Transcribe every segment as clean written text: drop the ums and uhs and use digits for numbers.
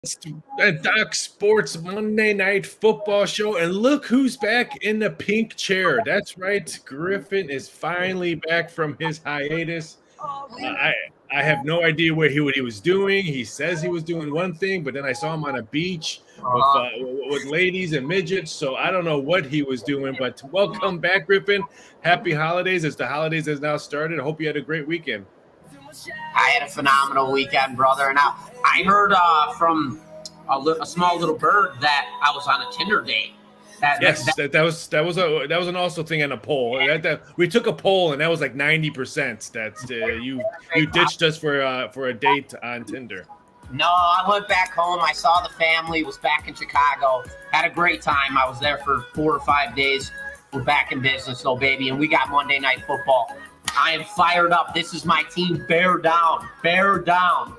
It's the Doc Sports Monday Night Football Show, and look who's back in the pink chair. That's right, Griffin is finally back from his hiatus. I have no idea what he was doing. He says he was doing one thing, but then I saw him on a beach with ladies and midgets. So I don't know what he was doing. But welcome back, Griffin. Happy holidays as the holidays has now started. I hope you had a great weekend. I had a phenomenal weekend, brother. Now, I heard from a small little bird that I was on a Tinder date. That was an also thing on a poll. We took a poll and that was like 90%. That's you ditched us for a date on Tinder. No, I went back home. I saw the family. Was back in Chicago. Had a great time. I was there for 4 or 5 days. We're back in business, though, baby, and we got Monday Night Football. I am fired up. This is my team. Bear down. Bear down.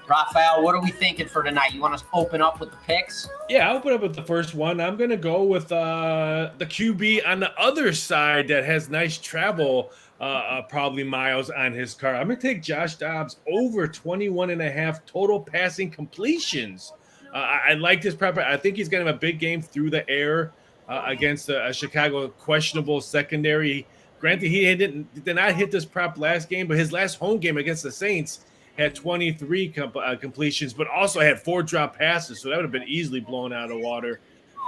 Raphael, what are we thinking for tonight? You want to open up with the picks? Yeah, I'll open up with the first one. I'm going to go with the QB on the other side that has nice travel, probably miles on his car. I'm going to take Josh Dobbs over 21.5 total passing completions. I like this prep. I think he's going to have a big game through the air against a Chicago questionable secondary. Granted, he did not hit this prop last game, but his last home game against the Saints had 23 completions, but also had 4 drop passes, so that would have been easily blown out of the water.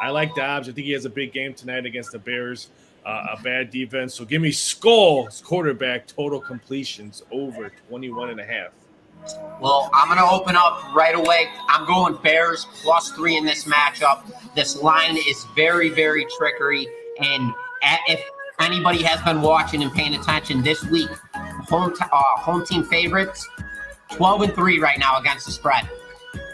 I like Dobbs. I think he has a big game tonight against the Bears, a bad defense. So give me Skull's quarterback total completions over 21.5. Well, I'm going to open up right away. I'm going Bears +3 in this matchup. This line is very, very trickery, and if anybody has been watching and paying attention this week, home team favorites, 12-3 right now against the spread.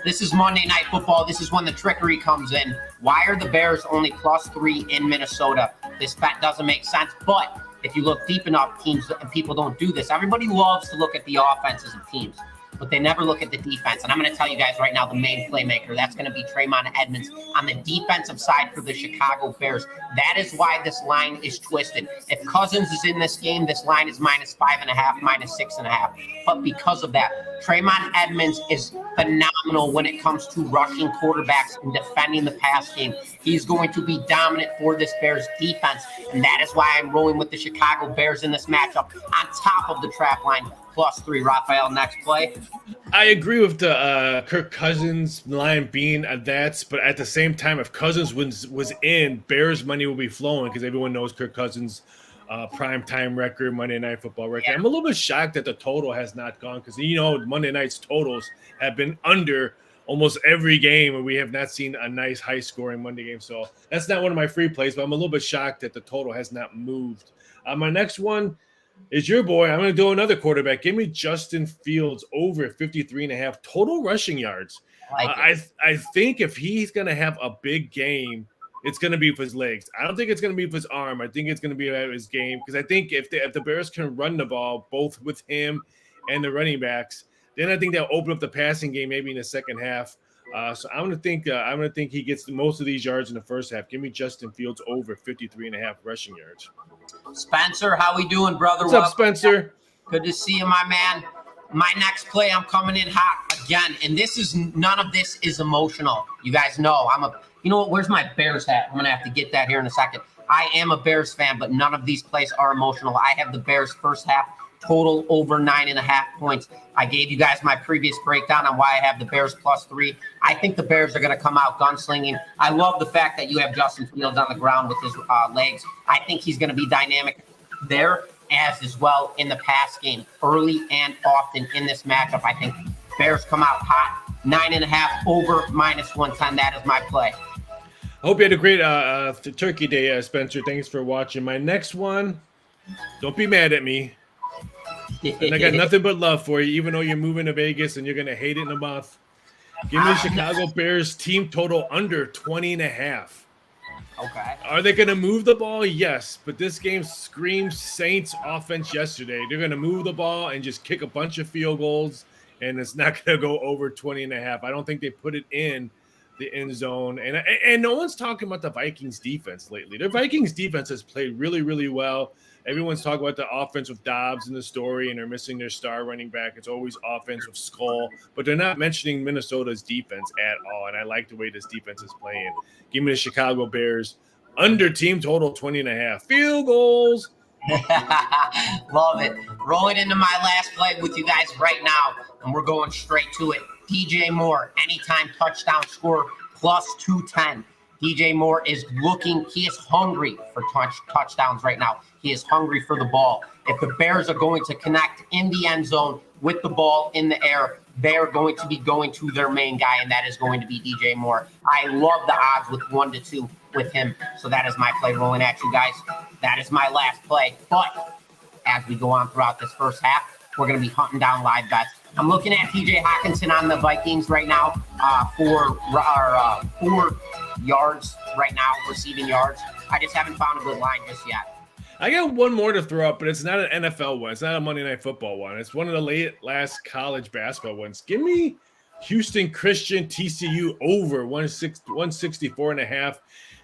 This is Monday Night Football. This is when the trickery comes in. Why are the Bears only +3 in Minnesota? This bet doesn't make sense, but if you look deep enough, teams and people don't do this. Everybody loves to look at the offenses of teams, but they never look at the defense. And I'm going to tell you guys right now, the main playmaker, that's going to be Trayvon Edmonds on the defensive side for the Chicago Bears. That is why this line is twisted. If Cousins is in this game, this line is -5.5, -6.5. But because of that, Trayvon Edmonds is phenomenal when it comes to rushing quarterbacks and defending the pass game. He's going to be dominant for this Bears defense, and that is why I'm rolling with the Chicago Bears in this matchup on top of the trap line. +3. Raphael, next play. I agree with the Kirk Cousins line being that, but at the same time, if Cousins was in, Bears money will be flowing because everyone knows Kirk Cousins' primetime record, Monday Night Football record. Yeah. I'm a little bit shocked that the total has not gone because, Monday night's totals have been under almost every game, and we have not seen a nice high-scoring Monday game. So that's not one of my free plays, but I'm a little bit shocked that the total has not moved. My next one is your boy. I'm going to do another quarterback. Give me Justin Fields over 53.5 total rushing yards. I think if he's going to have a big game, it's going to be for his legs. I don't think it's going to be for his arm. I think it's going to be about his game because I think if the Bears can run the ball both with him and the running backs, then I think they'll open up the passing game maybe in the second half. So I'm going to think he gets most of these yards in the first half. Give me Justin Fields over 53.5 rushing yards. Spencer, how we doing, brother? What's up, Spencer? Good to see you, my man. My next play, I'm coming in hot again, and none of this is emotional. You guys know you know what? Where's my Bears hat? I'm gonna have to get that here in a second. I am a Bears fan, but none of these plays are emotional. I have the Bears first half total over 9.5 points. I gave you guys my previous breakdown on why I have the Bears +3. I think the Bears are going to come out gunslinging. I love the fact that you have Justin Fields on the ground with his legs. I think he's going to be dynamic there as well in the pass game early and often in this matchup. I think Bears come out hot, 9.5 over -110. That is my play. I hope you had a great Turkey Day, Spencer. Thanks for watching. My next one, don't be mad at me. And I got nothing but love for you, even though you're moving to Vegas and you're going to hate it in a month. Give me the Chicago Bears team total under 20.5. Okay. Are they going to move the ball? Yes, but this game screams Saints offense yesterday. They're going to move the ball and just kick a bunch of field goals, and it's not going to go over 20.5. I don't think they put it in the end zone. And no one's talking about the Vikings defense lately. The Vikings defense has played really, really well. Everyone's talking about the offense with Dobbs in the story, and they're missing their star running back. It's always offense with Skull, but they're not mentioning Minnesota's defense at all. And I like the way this defense is playing. Give me the Chicago Bears under team total 20.5 field goals. Love it. Rolling into my last play with you guys right now, and we're going straight to it. DJ Moore, anytime touchdown score, plus 210. DJ Moore is looking, he is hungry for touchdowns right now. He is hungry for the ball. If the Bears are going to connect in the end zone with the ball in the air, they're going to be going to their main guy, and that is going to be DJ Moore. I love the odds with 1-2 with him. So that is my play rolling at you guys. That is my last play. But as we go on throughout this first half, we're going to be hunting down live bets. I'm looking at TJ Hawkinson on the Vikings right now for 4 yards right now, receiving yards. I just haven't found a good line just yet. I got one more to throw up, but it's not an NFL one. It's not a Monday Night Football one. It's one of the last college basketball ones. Give me Houston Christian TCU over 164.5.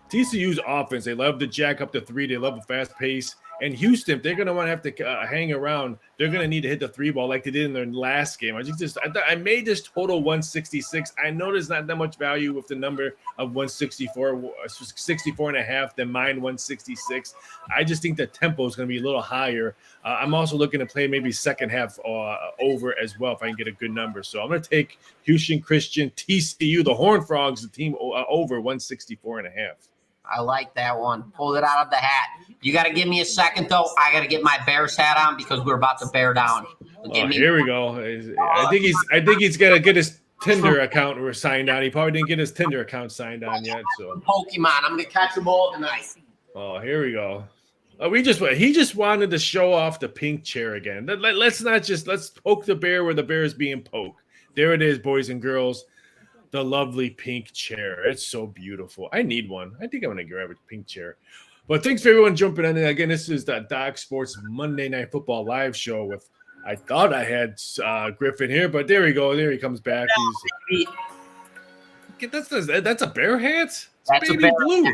TCU's offense, they love to jack up the three. They love a fast pace. And Houston, if they're going to want to have to hang around, they're going to need to hit the 3 ball like they did in their last game. I made this total 166. I know there's not that much value with the number of 64.5 than mine 166. I just think the tempo is going to be a little higher. I'm also looking to play maybe second half over as well if I can get a good number. So I'm going to take Houston Christian TCU, the Horned Frogs, the team over 164.5. I like that one. Pulled it out of the hat. You got to give me a second, though. I got to get my Bears hat on because we're about to bear down. Here we go. I think he's got to get his Tinder account signed on. He probably didn't get his Tinder account signed on yet. So Pokemon. I'm gonna catch them all tonight. Oh, here we go. He just wanted to show off the pink chair again. Let's poke the bear where the bear is being poked. There it is, boys and girls. The lovely pink chair. It's so beautiful. I need one. I think I'm going to grab a pink chair. But thanks for everyone jumping in. Again, this is the Doc Sports Monday Night Football live show with, I thought I had Griffin here, but there we go. There he comes back. That's a bear hat? That's baby a bear blue. Hat.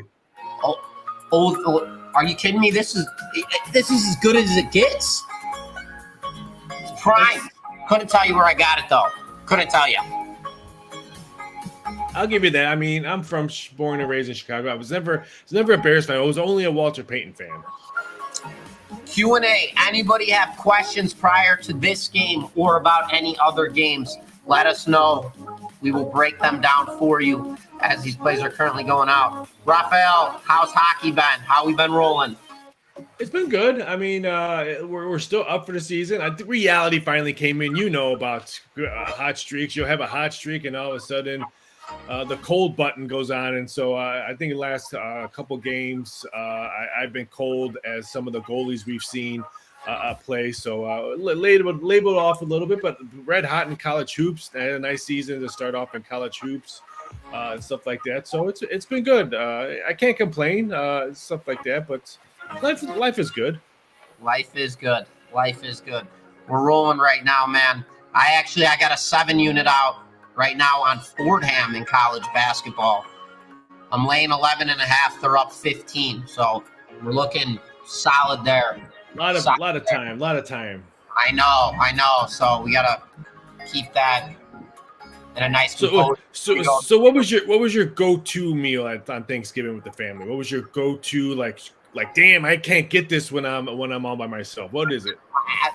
Oh, are you kidding me? This is as good as it gets. It's prime. Couldn't tell you where I got it, though. Couldn't tell you. I'll give you that. I mean, I'm born and raised in Chicago. I was never a Bears fan. I was only a Walter Payton fan. Q&A. Anybody have questions prior to this game or about any other games? Let us know. We will break them down for you as these plays are currently going out. Raphael, how's hockey been? How we been rolling? It's been good. I mean, we're still up for the season. I think reality finally came in. You know about hot streaks. You'll have a hot streak, and all of a sudden – the cold button goes on, and so I think the last couple games I've been cold as some of the goalies we've seen play. So labeled off a little bit, but red hot in college hoops. They had a nice season to start off in college hoops and stuff like that. So it's been good. I can't complain, stuff like that. But life is good. Life is good. Life is good. We're rolling right now, man. I got a 7-unit out right now on Fordham in college basketball. I'm laying 11.5. They're up 15. So we're looking solid there. A lot of time. I know. So we gotta keep that in a nice. So what was your go-to meal on Thanksgiving with the family? What was your go-to like? Damn, I can't get this when I'm all by myself. What is it?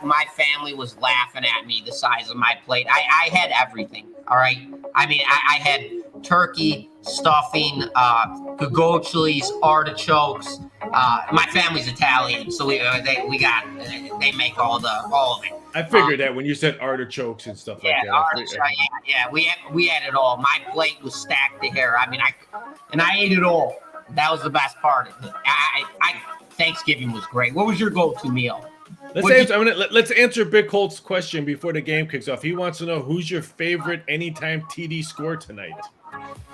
My family was laughing at me the size of my plate. I had everything. All right. I mean, I had turkey, stuffing, gogochlis, artichokes. My family's Italian, so they make all of it. I figured that when you said artichokes and stuff like that. Yeah. We had it all. My plate was stacked to here. I mean, I ate it all. That was the best part. Thanksgiving was great. What was your go-to meal? Let's answer Big Holt's question before the game kicks off. He wants to know who's your favorite anytime TD score tonight.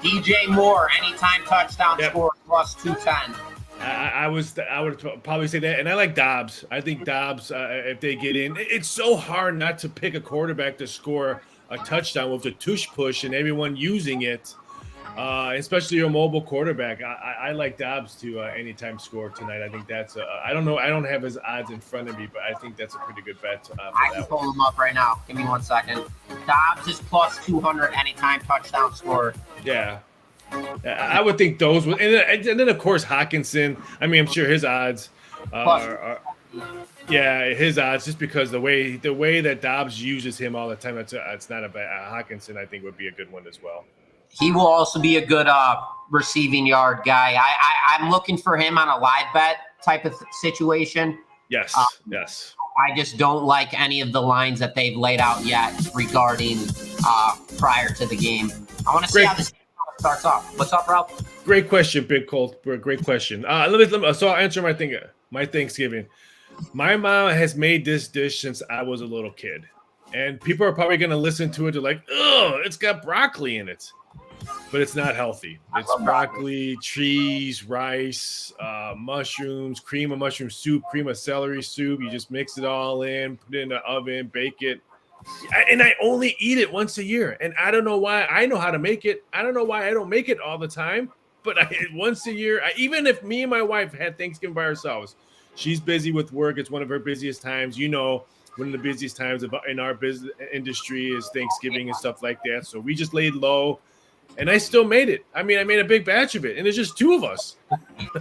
DJ Moore, anytime touchdown score plus 210. I would probably say that, and I like Dobbs. I think Dobbs, if they get in, it's so hard not to pick a quarterback to score a touchdown with the tush push and everyone using it. Especially your mobile quarterback. I like Dobbs to anytime score tonight. I think that's I don't know. I don't have his odds in front of me, but I think that's a pretty good bet for I can that pull one. him up right now. Give me 1 second. Dobbs is plus 200 anytime touchdown score. Yeah. I would think those would, and then of course Hawkinson. I mean, I'm sure his odds are yeah, his odds just because the way that Dobbs uses him all the time. It's not a bad. Hawkinson, I think, would be a good one as well. He will also be a good receiving yard guy. I'm looking for him on a live bet type of situation. Yes, yes. I just don't like any of the lines that they've laid out yet regarding prior to the game. I want to see how this starts off. What's up, Ralph? Great question, Big Colt. Great question. So I'll answer my Thanksgiving. My mom has made this dish since I was a little kid, and people are probably going to listen to it. They're like, "Oh, it's got broccoli in it," but it's not healthy. It's broccoli, cheese, rice, mushrooms, cream of mushroom soup, cream of celery soup. You just mix it all in, put it in the oven, bake it. And I only eat it once a year. And I don't know why. I know how to make it. I don't know why I don't make it all the time. But once a year, even if me and my wife had Thanksgiving by ourselves, she's busy with work. It's one of her busiest times. You know, one of the busiest times in our business industry is Thanksgiving and stuff like that. So we just laid low. And I still made it. I mean, I made a big batch of it, and it's just two of us.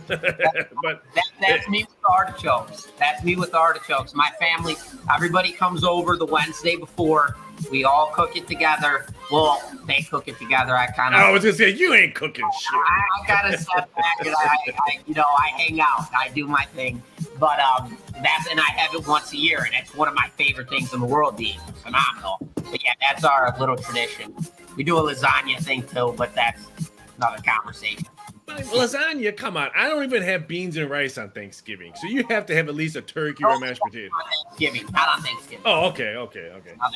But that's me with artichokes. That's me with artichokes. My family, everybody comes over the Wednesday before. We all cook it together. Well, they cook it together. I was gonna say you ain't cooking shit. I kind of step back and I hang out. I do my thing. But and I have it once a year, and it's one of my favorite things in the world. Being phenomenal. But yeah, that's our little tradition. We do a lasagna thing too, but that's another conversation. Lasagna, come on. I don't even have beans and rice on Thanksgiving. So you have to have at least a turkey or a mashed potato. Not on Thanksgiving. Oh, okay.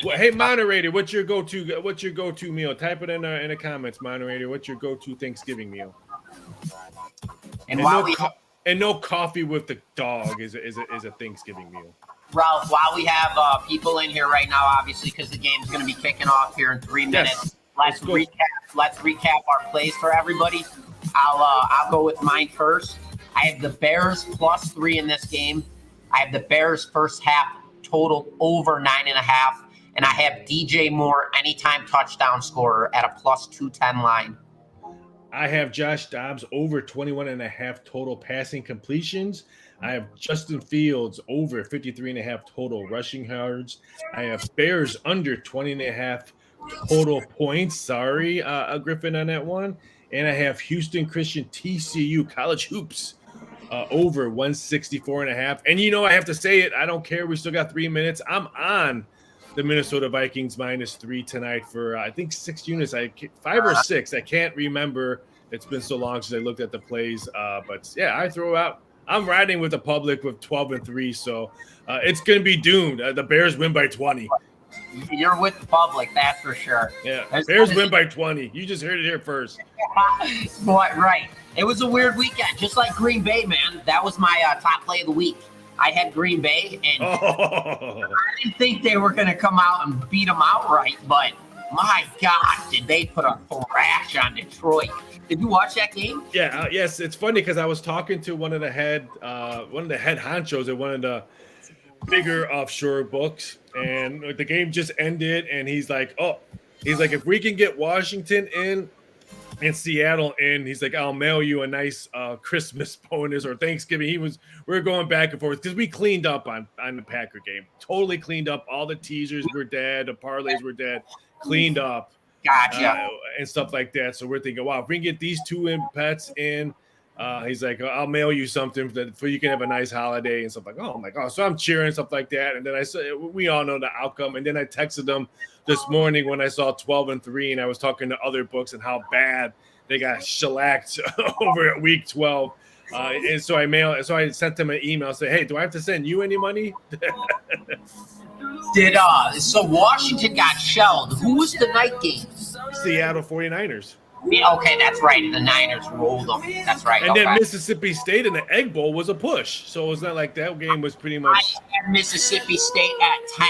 Well, hey, moderator, what's your go-to meal? Type it in the comments, moderator. What's your go-to Thanksgiving meal? And no coffee with the dog is a Thanksgiving meal. Ralph, while we have people in here right now, obviously, because the game's going to be kicking off here in 3 minutes. Yes. Let's recap our plays for everybody. I'll go with mine first. I have the Bears +3 in this game. I have the Bears first half total over 9.5, and I have DJ Moore anytime touchdown scorer at a +210 line. I have Josh Dobbs over 21.5 total passing completions. I have Justin Fields over 53.5 total rushing yards. I have Bears under 20.5 total points. Sorry, Griffin on that one. And I have Houston Christian TCU college hoops over 164.5. And I have to say it. I don't care. We still got 3 minutes. I'm on the Minnesota Vikings -3 tonight for I think 6 units. 5 or 6. I can't remember. It's been so long since I looked at the plays. But yeah, I throw out. I'm riding with the public with 12-3, so it's going to be doomed. The Bears win by 20. You're with the public, that's for sure. Yeah, Bears win by 20. You just heard it here first. Right. It was a weird weekend, just like Green Bay, man. That was my top play of the week. I had Green Bay, and I didn't think they were going to come out and beat them outright, but my God, did they put a thrash on Detroit. Did you watch that game? Yeah, yes. It's funny because I was talking to one of the head honchos at one of the bigger offshore books, and the game just ended, and he's like, if we can get Washington in and Seattle in, he's like, I'll mail you a nice Christmas bonus or Thanksgiving. We were going back and forth because we cleaned up on the Packer game. Totally cleaned up. All the teasers were dead. The parlays were dead. Cleaned up. Gotcha. And stuff like that. So we're thinking, wow, if we can get these two pets in, he's like, I'll mail you something for you can have a nice holiday and stuff like. Oh my God! So I'm cheering stuff like that, and then I said, we all know the outcome. And then I texted them this morning when I saw 12-3, and I was talking to other books and how bad they got shellacked over at week 12. And so I sent them an email saying, hey, do I have to send you any money? So Washington got shelled. Who was the night game? Seattle 49ers. Yeah, okay, that's right. The Niners rolled them. That's right. And then Mississippi State in the Egg Bowl was a push. So it's not like that game was pretty much. I had Mississippi State at 10,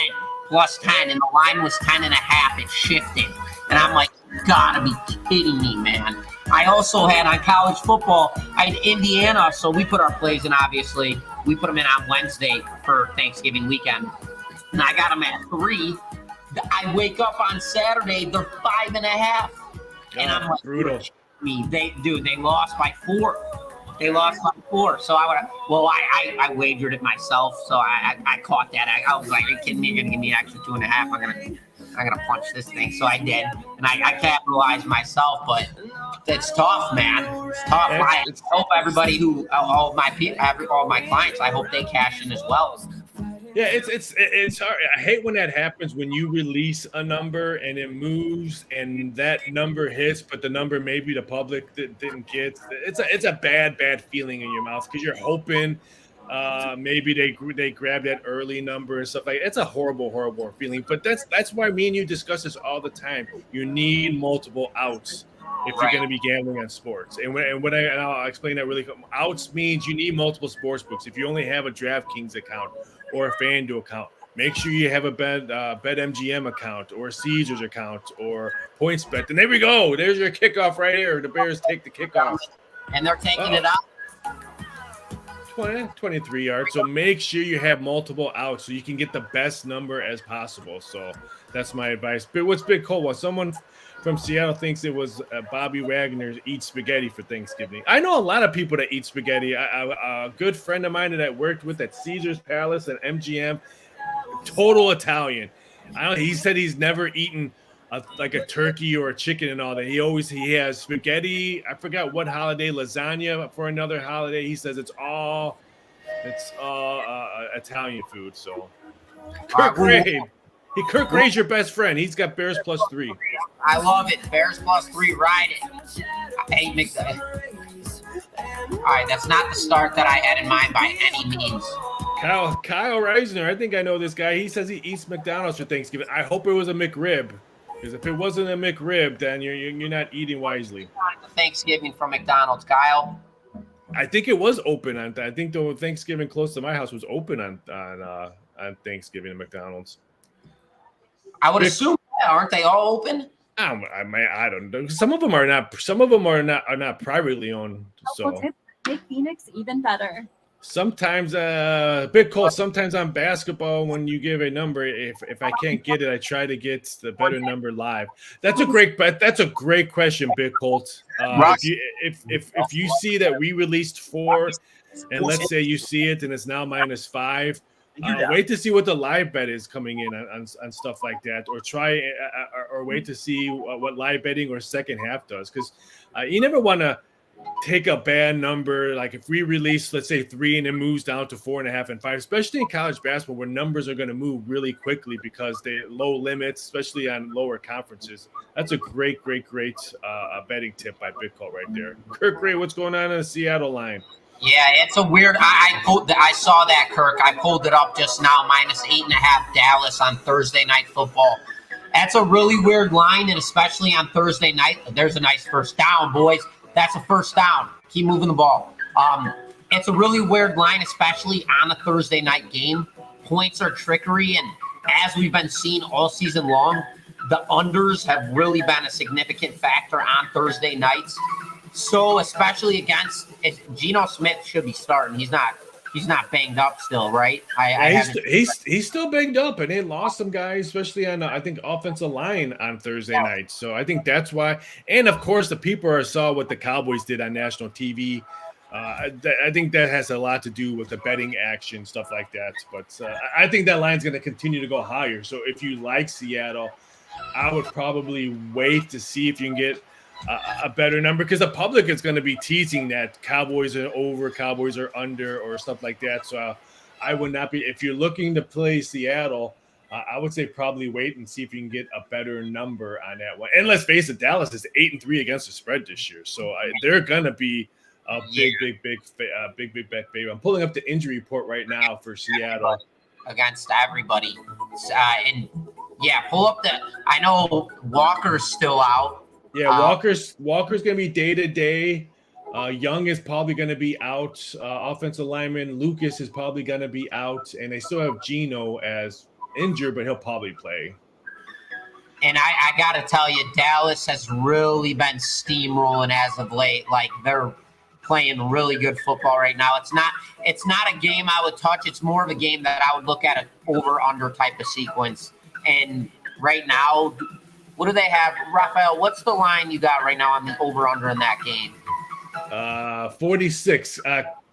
+10, and the line was 10.5. It shifted. And I'm like, you gotta be kidding me, man. I also had on college football, I had Indiana, so we put our plays in, obviously. We put them in on Wednesday for Thanksgiving weekend. And I got them at 3. I wake up on Saturday, they're 5.5. And I'm like, brutal. They lost by 4. They lost by 4. So I wagered it myself. So I caught that. I was like, are you kidding me? You're gonna give me an extra 2.5. I'm gonna punch this thing. So I did, and I capitalized myself. But it's tough, man. It's tough. I hope everybody all my clients, I hope they cash in as well. Yeah, it's hard. I hate when that happens, when you release a number and it moves and that number hits, but the number maybe the public didn't get. It's a bad feeling in your mouth because you're hoping maybe they grab that early number and stuff like that. It's a horrible feeling. But that's why me and you discuss this all the time. You need multiple outs if you're going to be gambling on sports. And I'll explain that really quick. Outs means you need multiple sports books. If you only have a DraftKings account or a FanDuel account, make sure you have a BetMGM account or a Caesars account or PointsBet. And there we go. There's your kickoff right here. The Bears take the kickoff. And they're taking it out. 23 yards. So make sure you have multiple outs so you can get the best number as possible. So that's my advice. But what's Big Cold? Well, someone from Seattle thinks it was Bobby Wagner eats spaghetti for Thanksgiving. I know a lot of people that eat spaghetti. A good friend of mine that I worked with at Caesars Palace and MGM, total Italian. He said he's never eaten like a turkey or a chicken and all that. He has spaghetti. I forgot what holiday, lasagna for another holiday. He says it's all Italian food. So Kirk Gray's your best friend. He's got Bears +3. I love it. Bears +3. Ride it. I hate McDonald's. All right, that's not the start that I had in mind by any means. Kyle Reisner, I think I know this guy. He says he eats McDonald's for Thanksgiving. I hope it was a McRib. Because if it wasn't a McRib, then you're not eating wisely. Thanksgiving from McDonald's, Kyle. I think it was open on. I think the Thanksgiving close to my house was open on Thanksgiving at McDonald's. I would assume, aren't they all open? I don't know. Some of them are not. Some of them are not privately owned. So make Phoenix even better. Sometimes, Big Cole. Sometimes on basketball, when you give a number, if I can't get it, I try to get the better number live. That's a great question, Big Colt. If you see that we released 4, and let's say you see it and it's now -5, wait to see what the live bet is coming in on stuff like that, or try or wait to see what live betting or second half does, because you never want to take a bad number. Like if we release, let's say 3 and it moves down to 4.5 and 5, especially in college basketball where numbers are going to move really quickly because they low limits, especially on lower conferences. That's a great betting tip by Big Cole right there. Kirk Gray, what's going on in the Seattle line? Yeah, it's a weird. I saw that, Kirk. I pulled it up just now. -8.5 Dallas on Thursday Night Football. That's a really weird line, and especially on Thursday night. There's a nice first down, boys. That's a first down. Keep moving the ball. It's a really weird line, especially on a Thursday night game. Points are trickery, and as we've been seeing all season long, the unders have really been a significant factor on Thursday nights. So especially against Geno Smith should be starting. He's not banged up still, right? He's still banged up, and they lost some guys, especially on I think offensive line on Thursday night. So I think that's why. And of course, the people saw what the Cowboys did on national TV. I think that has a lot to do with the betting action, stuff like that. But I think that line's going to continue to go higher. So if you like Seattle, I would probably wait to see if you can get a better number, because the public is going to be teasing that Cowboys are over, Cowboys are under, or stuff like that. So I would not be, if you're looking to play Seattle, I would say probably wait and see if you can get a better number on that one. And let's face it, Dallas is 8-3 against the spread this year, so they're going to be a big bet favorite. I'm pulling up the injury report right now for Seattle against everybody, and yeah, pull up I know Walker's still out. Yeah, Walker's going to be day-to-day. Young is probably going to be out. Offensive lineman Lucas is probably going to be out. And they still have Geno as injured, but he'll probably play. And I got to tell you, Dallas has really been steamrolling as of late. Like, they're playing really good football right now. It's not a game I would touch. It's more of a game that I would look at an over-under type of sequence. And right now, what do they have? Raphael, what's the line you got right now on the over-under in that game? 46.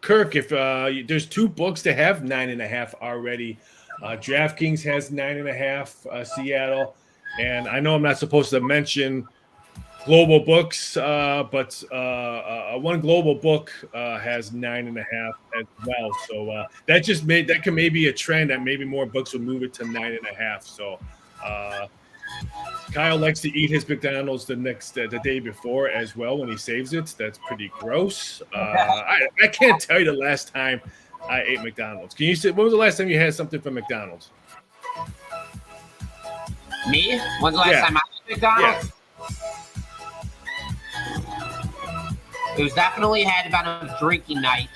Kirk, if there's two books that have 9.5 already. DraftKings has 9.5, Seattle. And I know I'm not supposed to mention global books, but one global book has 9.5 as well. So that can maybe a trend that maybe more books will move it to 9.5. So Kyle likes to eat his McDonald's the day before as well when he saves it. That's pretty gross. I can't tell you the last time I ate McDonald's. Can you say when was the last time you had something from McDonald's? Me? When's the last time I ate McDonald's? Yeah. It was definitely had about a drinking night.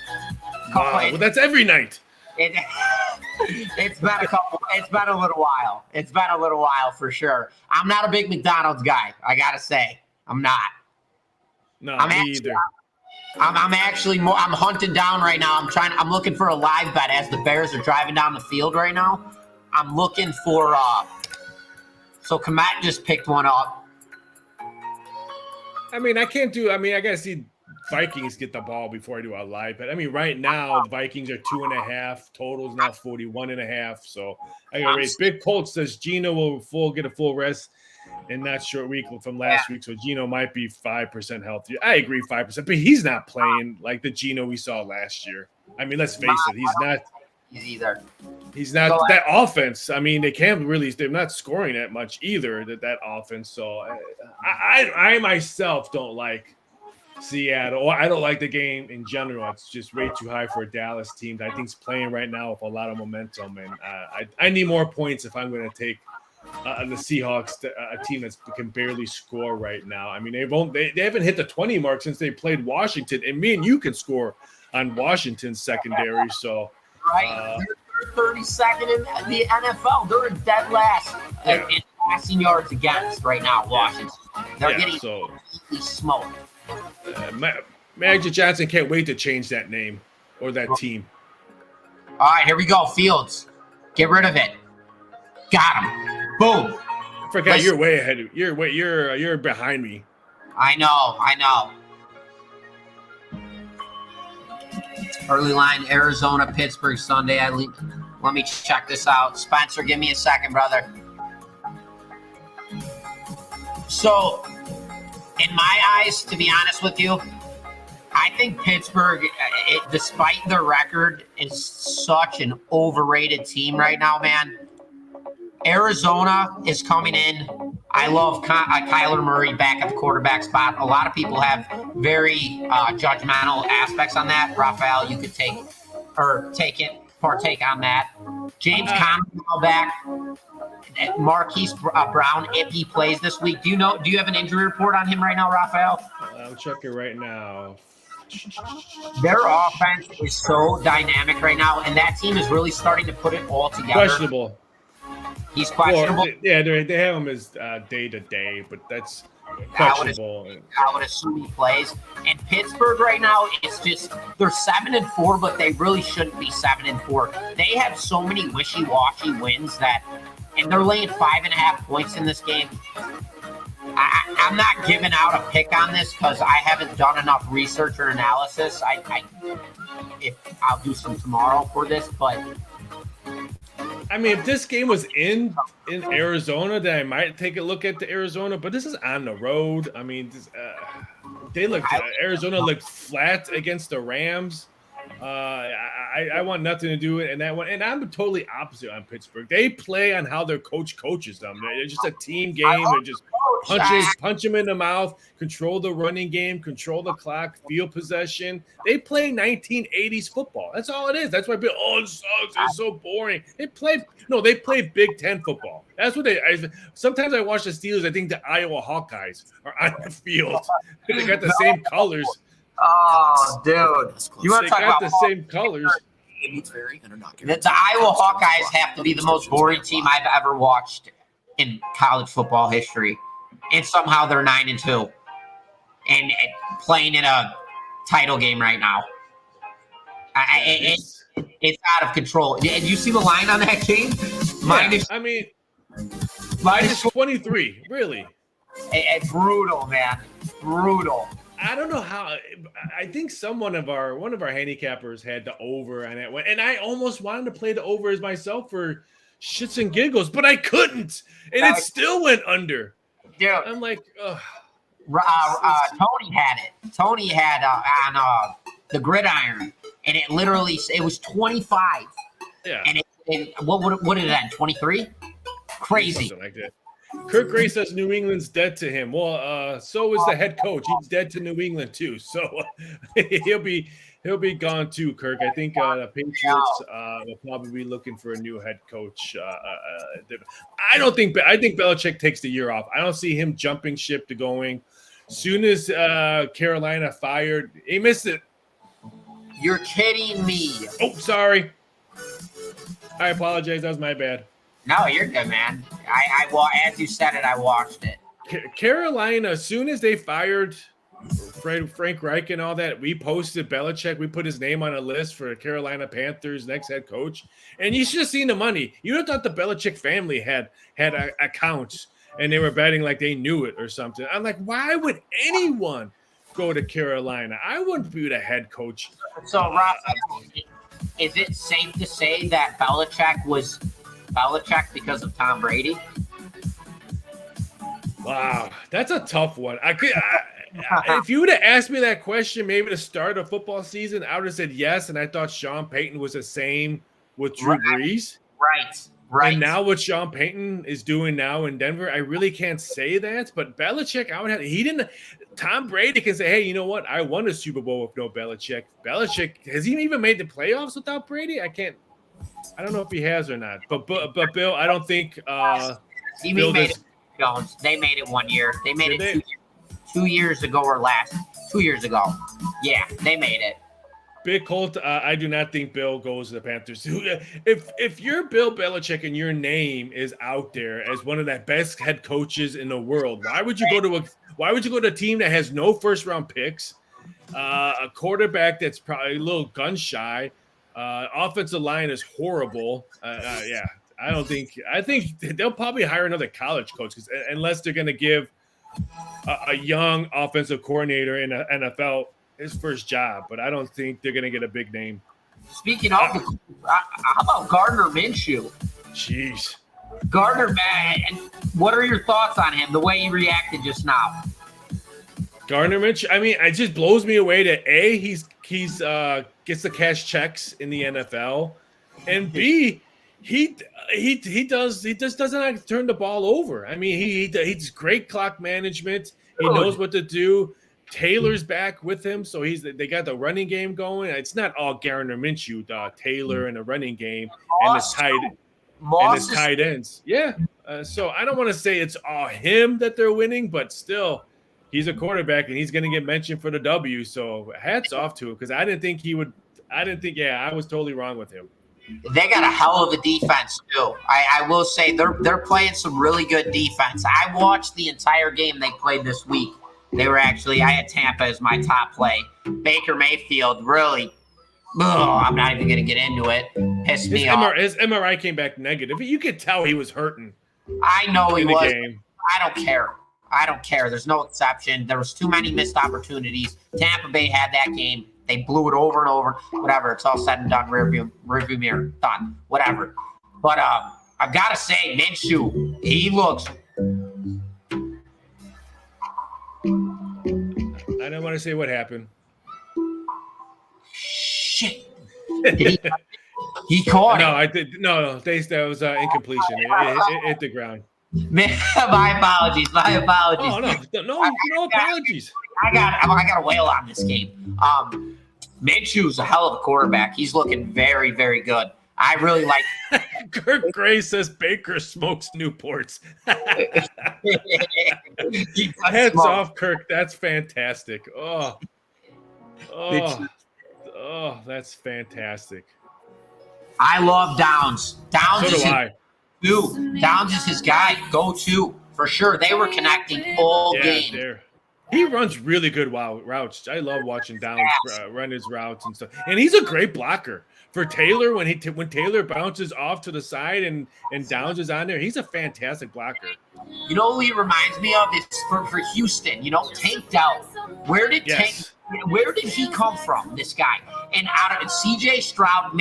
Well, that's every night. It's been a little while. It's been a little while for sure. I'm not a big McDonald's guy. I gotta say, I'm not. No, me either. I'm actually more. I'm hunting down right now. I'm looking for a live bet as the Bears are driving down the field right now. I'm looking for. So Komet just picked one up. I mean, I gotta see Vikings get the ball before I do a live bet. I mean, right now the Vikings are 2.5. Total's now 41.5. So I gotta raise. Big Colt says Gino will get a full rest in that short week from last week. So Gino might be 5% healthier. I agree, 5%, but he's not playing like the Gino we saw last year. I mean, let's face it, he's not. Either. He's not that offense. I mean, they're not scoring that much either, that offense. So I myself don't like Seattle, or I don't like the game in general. It's just way too high for a Dallas team that I think's playing right now with a lot of momentum. And I need more points if I'm going to take the Seahawks, a team that can barely score right now. I mean, they haven't hit the 20 mark since they played Washington, and me and you can score on Washington's secondary. So. Right, they're 32nd in the NFL. They're in dead last in passing yards against right now. Washington, they're getting smoked. Magic Johnson can't wait to change that name or that team. All right, here we go. Fields, get rid of it. Got him. Boom. I forgot you're way ahead. You're behind me. I know. Early line, Arizona, Pittsburgh, Sunday. Let me check this out. Spencer, give me a second, brother. So, in my eyes, to be honest with you, I think Pittsburgh, despite their record, is such an overrated team right now, man. Arizona is coming in. I love Kyler Murray back at the quarterback spot. A lot of people have very judgmental aspects on that. Raphael, you could partake on that. James Conner now back. Marquise Brown, if he plays this week. Do you have an injury report on him right now, Raphael? I'm checking right now. Their offense is so dynamic right now, and that team is really starting to put it all together. Questionable. He's questionable. Well, they have him as day to day, but that's questionable. I would assume he plays. And Pittsburgh right now, it's just they're 7-4, but they really shouldn't be 7-4. They have so many wishy-washy wins and they're laying 5.5 points in this game. I'm not giving out a pick on this because I haven't done enough research or analysis. I'll do some tomorrow for this, but. I mean, if this game was in Arizona, then I might take a look at the Arizona. But this is on the road. I mean, Arizona looked flat against the Rams. I want nothing to do with it in that one. And I'm totally opposite on Pittsburgh. They play on how their coach coaches them. It's just a team game. They just punch them in the mouth, control the running game, control the clock, field possession. They play 1980s football. That's all it is. That's why people, it sucks. It's so boring. They play Big Ten football. That's what sometimes I watch the Steelers. I think the Iowa Hawkeyes are on the field. They got the same colors. Oh, dude. You want to talk about the same colors? The Iowa Hawkeyes have to be the most boring team I've ever watched in college football history, and somehow they're 9-2 and playing in a title game right now. It's out of control. Did you see the line on that game? Minus 23, really. Brutal, man. Brutal. I don't know how. I think one of our handicappers had the over on it, and I almost wanted to play the over as myself for shits and giggles, but I couldn't, and it still went under. Dude, I'm like, ugh. Tony had it. Tony had on the gridiron, and it was 25. Yeah. And what did it end? 23? Crazy. Something like that. Kirk Gray says New England's dead to him. Well, so is the head coach. He's dead to New England too. So he'll be gone too, Kirk. I think the Patriots will probably be looking for a new head coach. I think Belichick takes the year off. I don't see him jumping ship to going. Soon as Carolina fired, he missed it. You're kidding me. Oh, sorry. I apologize. That was my bad. No, you're good, man. As you said it, I watched it. Carolina, as soon as they fired Frank Reich and all that, we posted Belichick. We put his name on a list for Carolina Panthers next head coach. And you should have seen the money. You would have thought the Belichick family had accounts and they were betting like they knew it or something. I'm like, why would anyone go to Carolina? I wouldn't be the head coach. So, Raphael, is it safe to say that Belichick was Belichick because of Tom Brady? Wow, that's a tough one. If you would have asked me that question maybe to start a football season, I would have said yes, and I thought Sean Payton was the same with Drew Brees. Right. And now what Sean Payton is doing now in Denver, I really can't say that. But Belichick, Tom Brady can say, hey, you know what? I won a Super Bowl with no Belichick. Belichick, has he even made the playoffs without Brady? I don't know if he has or not. But Bill, I don't think they made it 1 year. They made it 2 years ago or 2 years ago. Yeah, they made it. Big Colt, I do not think Bill goes to the Panthers. If you're Bill Belichick and your name is out there as one of the best head coaches in the world, why would you go to a team that has no first round picks, a quarterback that's probably a little gun shy, offensive line is horrible. I think they'll probably hire another college coach unless they're going to give a young offensive coordinator in the NFL his first job, but I don't think they're going to get a big name. Speaking of, how about Gardner Minshew? Jeez. Gardner, man, what are your thoughts on him, the way he reacted just now? Gardner Minshew, I mean, it just blows me away that A, he's gets the cash checks in the NFL, and B, he just doesn't turn the ball over. I mean, he's great clock management. He knows what to do. Taylor's back with him, so they got the running game going. It's not all Gardner Minshew, Taylor and the running game and his tight ends. Yeah, so I don't want to say it's all him that they're winning, but still, he's a quarterback and he's going to get mentioned for the W. So hats off to him because I didn't think he would. I was totally wrong with him. They got a hell of a defense too. I will say they're playing some really good defense. I watched the entire game they played this week. I had Tampa as my top play. Baker Mayfield, really, I'm not even going to get into it. Pissed me off. His MRI came back negative. You could tell he was hurting. I know he was. Game. I don't care. There's no exception. There was too many missed opportunities. Tampa Bay had that game. They blew it over and over. Whatever. It's all said and done. Rearview mirror. Done. Whatever. But I've got to say, Minshew, he looks – I don't want to say what happened. Shit. He caught it. No, I did. No, that was incompletion. It hit the ground. Man, my apologies. Oh, no apologies. I got a whale on this game. Minshew's a hell of a quarterback. He's looking very, very good. I really like. Kirk Gray says Baker smokes Newports. Heads off, Kirk. That's fantastic. Oh, that's fantastic. I love Downs. So do I. Dude, Downs is his guy. Go to for sure. They were connecting all game. There. He runs really good routes. I love watching Downs run his routes and stuff. And he's a great blocker. For Taylor, when Taylor bounces off to the side and Downs is on there, he's a fantastic blocker. You know who he reminds me of? It's for Houston. Tank Dell. Where did he come from? This guy. And out of CJ Stroud,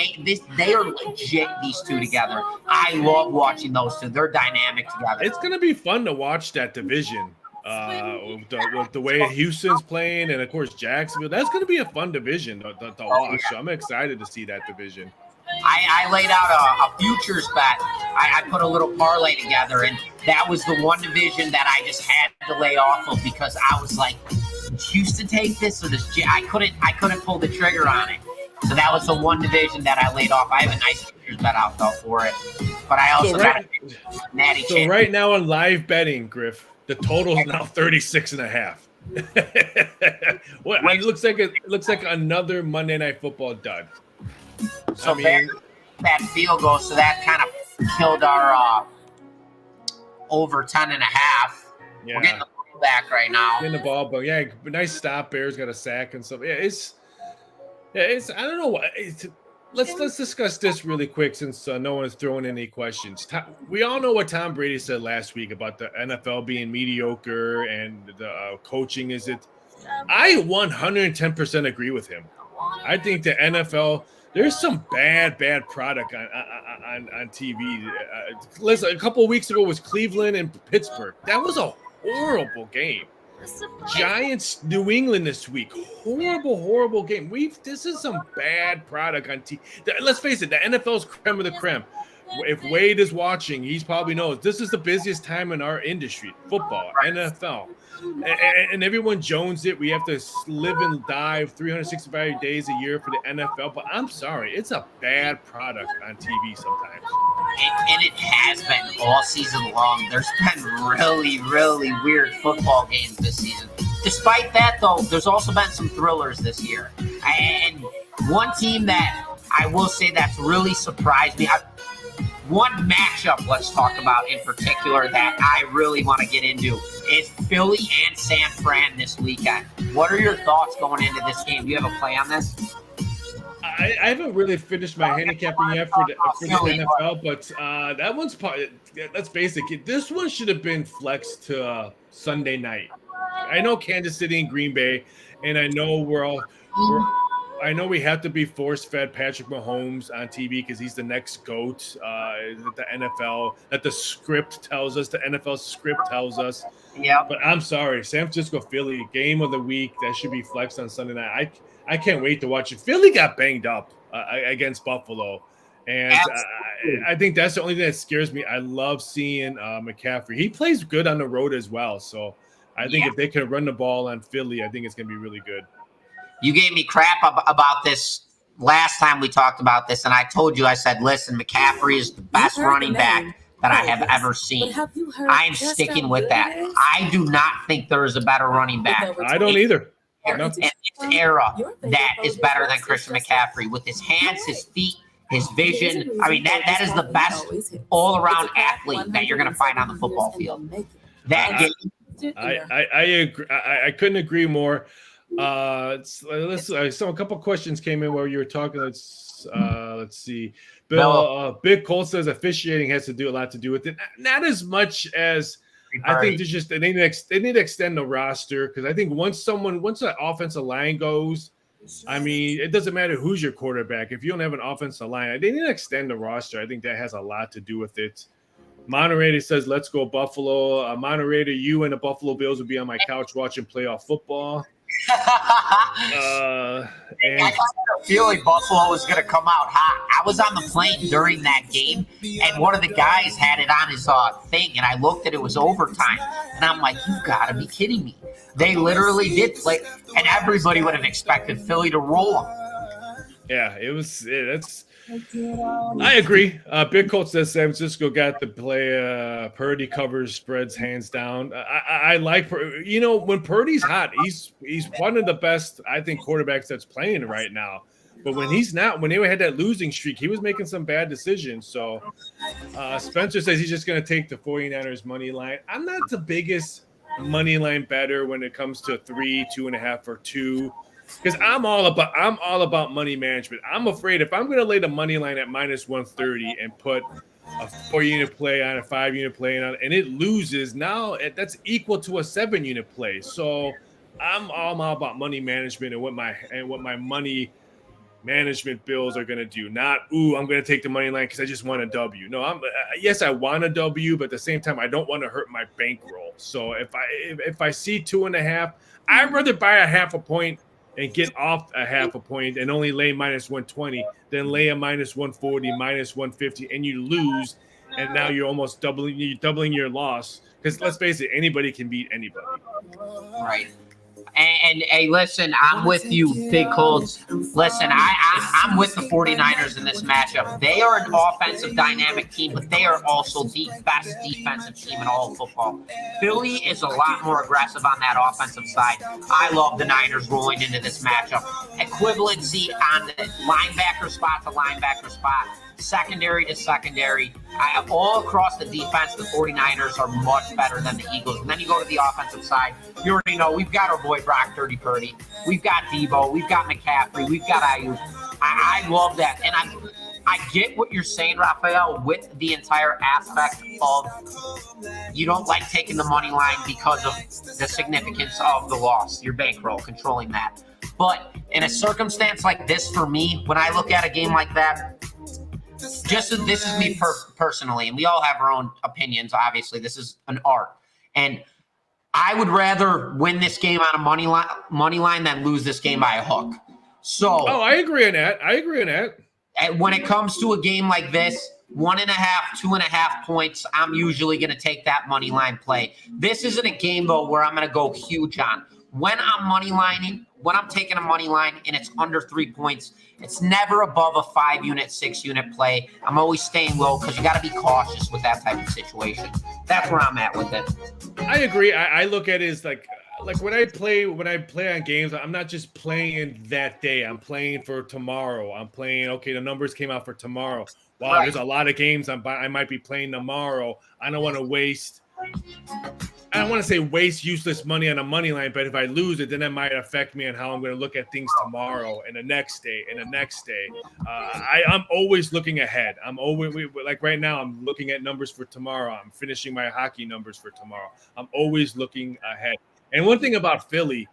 they are legit. These two together. I love watching those two. They're dynamic together. It's gonna be fun to watch that division. With the way Houston's playing, and of course Jacksonville, that's going to be a fun division to watch. So I'm excited to see that division. I laid out a futures bet. I put a little parlay together, and that was the one division that I just had to lay off of because I was like, does Houston take this or does I couldn't pull the trigger on it. So that was the one division that I laid off. I have a nice futures bet out though for it, but I also got a natty. So right now on live betting, Griff, the total is now 36.5. It looks like another Monday Night Football dud. So that field goal, so that kind of killed our over 10.5. Yeah. We're getting the ball back right now. Getting the ball, but yeah, nice stop. Bears got a sack and stuff. Yeah, it's I don't know what. Let's discuss this really quick since no one is throwing any questions. We all know what Tom Brady said last week about the NFL being mediocre and the coaching is it. I 110% agree with him. I think the NFL, there's some bad product on TV. Listen, a couple of weeks ago was Cleveland and Pittsburgh. That was a horrible game. Giants, New England this week. Horrible game. This is some bad product on TV. Let's face it, the NFL's creme of the creme. If Wade is watching, he probably knows this is the busiest time in our industry, football, NFL. And everyone jones it. We have to live and dive 365 days a year for the NFL. But I'm sorry, it's a bad product on TV sometimes. And it has been all season long. There's been really weird football games this season. Despite that, though, there's also been some thrillers this year. And one team that I will say that's really surprised me. One matchup let's talk about in particular that I really want to get into is Philly and San Fran this weekend. What are your thoughts going into this game? Do you have a play on this? I haven't really finished my handicapping yet for the NFL, but that one's probably, let's face it, this one should have been flexed to Sunday night. I know Kansas City and Green Bay, and I know I know we have to be force-fed Patrick Mahomes on TV because he's the next GOAT that the NFL, that the script tells us, the NFL script tells us. Yeah. But I'm sorry, San Francisco, Philly, game of the week, that should be flexed on Sunday night. I can't wait to watch it. Philly got banged up against Buffalo, and I think that's the only thing that scares me. I love seeing McCaffrey. He plays good on the road as well, so I think if they can run the ball on Philly, I think it's going to be really good. You gave me crap about this last time we talked about this, and I told you, I said, listen, McCaffrey is the best running back that I have ever seen. I am sticking with that. I do not think there is a better running back. I don't either. In this era that is better than Christian McCaffrey with his hands, his feet, his vision. I mean, that is the best all-around athlete that you're going to find on the football field. That game. I agree. I couldn't agree more. So a couple questions came in while you were talking. Let's see. Bill, Big Cole says officiating has a lot to do with it. Not as much as I think. There's just they need to extend the roster because I think once the offensive line goes, I mean, it doesn't matter who's your quarterback. If you don't have an offensive line, they need to extend the roster. I think that has a lot to do with it. Moderator says, let's go Buffalo. Moderator, you and the Buffalo Bills will be on my couch watching playoff football. I had a feeling Buffalo was going to come out hot. I was on the plane during that game, and one of the guys had it on his thing, and I looked at it was overtime, and I'm like, you got to be kidding me. They literally did play, and everybody would have expected Philly to roll them. Yeah, I agree. Big Coach says San Francisco got to play. Purdy covers spreads hands down. I like, when Purdy's hot, he's one of the best, I think, quarterbacks that's playing right now. But when he's not, when they had that losing streak, he was making some bad decisions. So Spencer says he's just going to take the 49ers money line. I'm not the biggest money line better when it comes to 3, 2.5, or 2, because I'm all about money management. I'm afraid if I'm going to lay the money line at -130 and put a 4-unit play on a 5-unit play on, and it loses, now that's equal to a 7-unit play. So I'm all about money management and what my money management bills are going to do. Not, I'm going to take the money line because I just want a W. No, yes, I want a W, but at the same time, I don't want to hurt my bankroll. So if I see 2.5, I'd rather buy a half a point and get off a half a point and only lay -120 than lay a -140, -150, and you lose, and now you're almost doubling your loss. Because let's face it, anybody can beat anybody. Right. And hey, listen, I'm with you, Big Colts. Listen, I'm with the 49ers in this matchup. They are an offensive dynamic team, but they are also the best defensive team in all of football. Philly is a lot more aggressive on that offensive side. I love the Niners rolling into this matchup. Equivalency on the linebacker spot to linebacker spot, secondary to secondary. All across the defense, the 49ers are much better than the Eagles. And then you go to the offensive side. You already know we've got our boy Brock Purdy. We've got Debo. We've got McCaffrey. We've got Ayuk. I love that. And I get what you're saying, Raphael, with the entire aspect of you don't like taking the money line because of the significance of the loss, your bankroll, controlling that. But in a circumstance like this, for me, when I look at a game like that, this is me personally, and we all have our own opinions. Obviously, this is an art, and I would rather win this game on a money line than lose this game by a hook. So, I agree on that. And when it comes to a game like this, 1.5, 2.5 points, I'm usually going to take that money line play. This isn't a game though where I'm going to go huge on. When I'm money lining, when I'm taking a money line and it's under 3 points, it's never above a 5-unit, 6-unit play. I'm always staying low because you got to be cautious with that type of situation. That's where I'm at with it. I agree. I look at it as like when I play on games, I'm not just playing that day. I'm playing for tomorrow. I'm playing, okay, the numbers came out for tomorrow. Wow, right. There's a lot of games I might be playing tomorrow. I don't want to waste useless money on a money line, but if I lose it, then that might affect me on how I'm going to look at things tomorrow and the next day and the next day. I'm always looking ahead. I'm always, like right now, I'm looking at numbers for tomorrow. I'm finishing my hockey numbers for tomorrow. I'm always looking ahead. And one thing about Philly,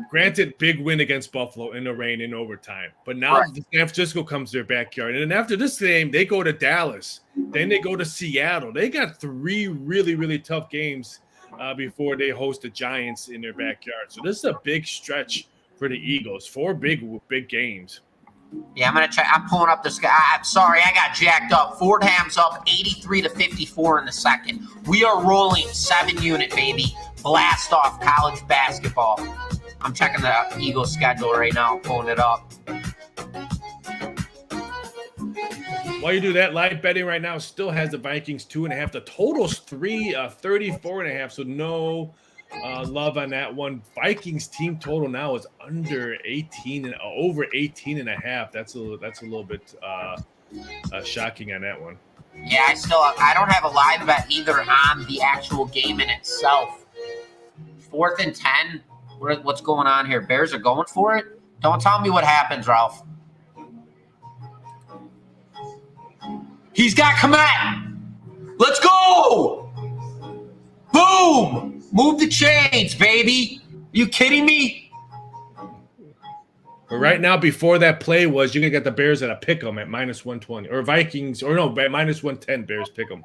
granted, big win against Buffalo in the rain in overtime. But now San Francisco comes to their backyard. And then after this game, they go to Dallas. Then they go to Seattle. They got 3 really, really tough games before they host the Giants in their backyard. So this is a big stretch for the Eagles. 4 big games. Yeah, I'm going to check. I'm pulling up this guy. I'm sorry, I got jacked up. Fordham's up 83-54 in the second. We are rolling 7-unit, baby. Blast off college basketball. I'm checking the Eagles schedule right now, pulling it up. While you do that, live betting right now still has the Vikings 2.5. The total's 34.5, so no love on that one. Vikings team total now is under 18 and over 18.5. That's a little bit shocking on that one. Yeah, I don't have a live bet either on the actual game in itself. 4th and 10. What's going on here? Bears are going for it? Don't tell me what happens, Ralph. He's got Komet. Let's go. Boom. Move the chains, baby. You kidding me? But right now, before that play was, you're going to get the Bears at a pick 'em at -120. Or Vikings, or no, -110 Bears pick 'em.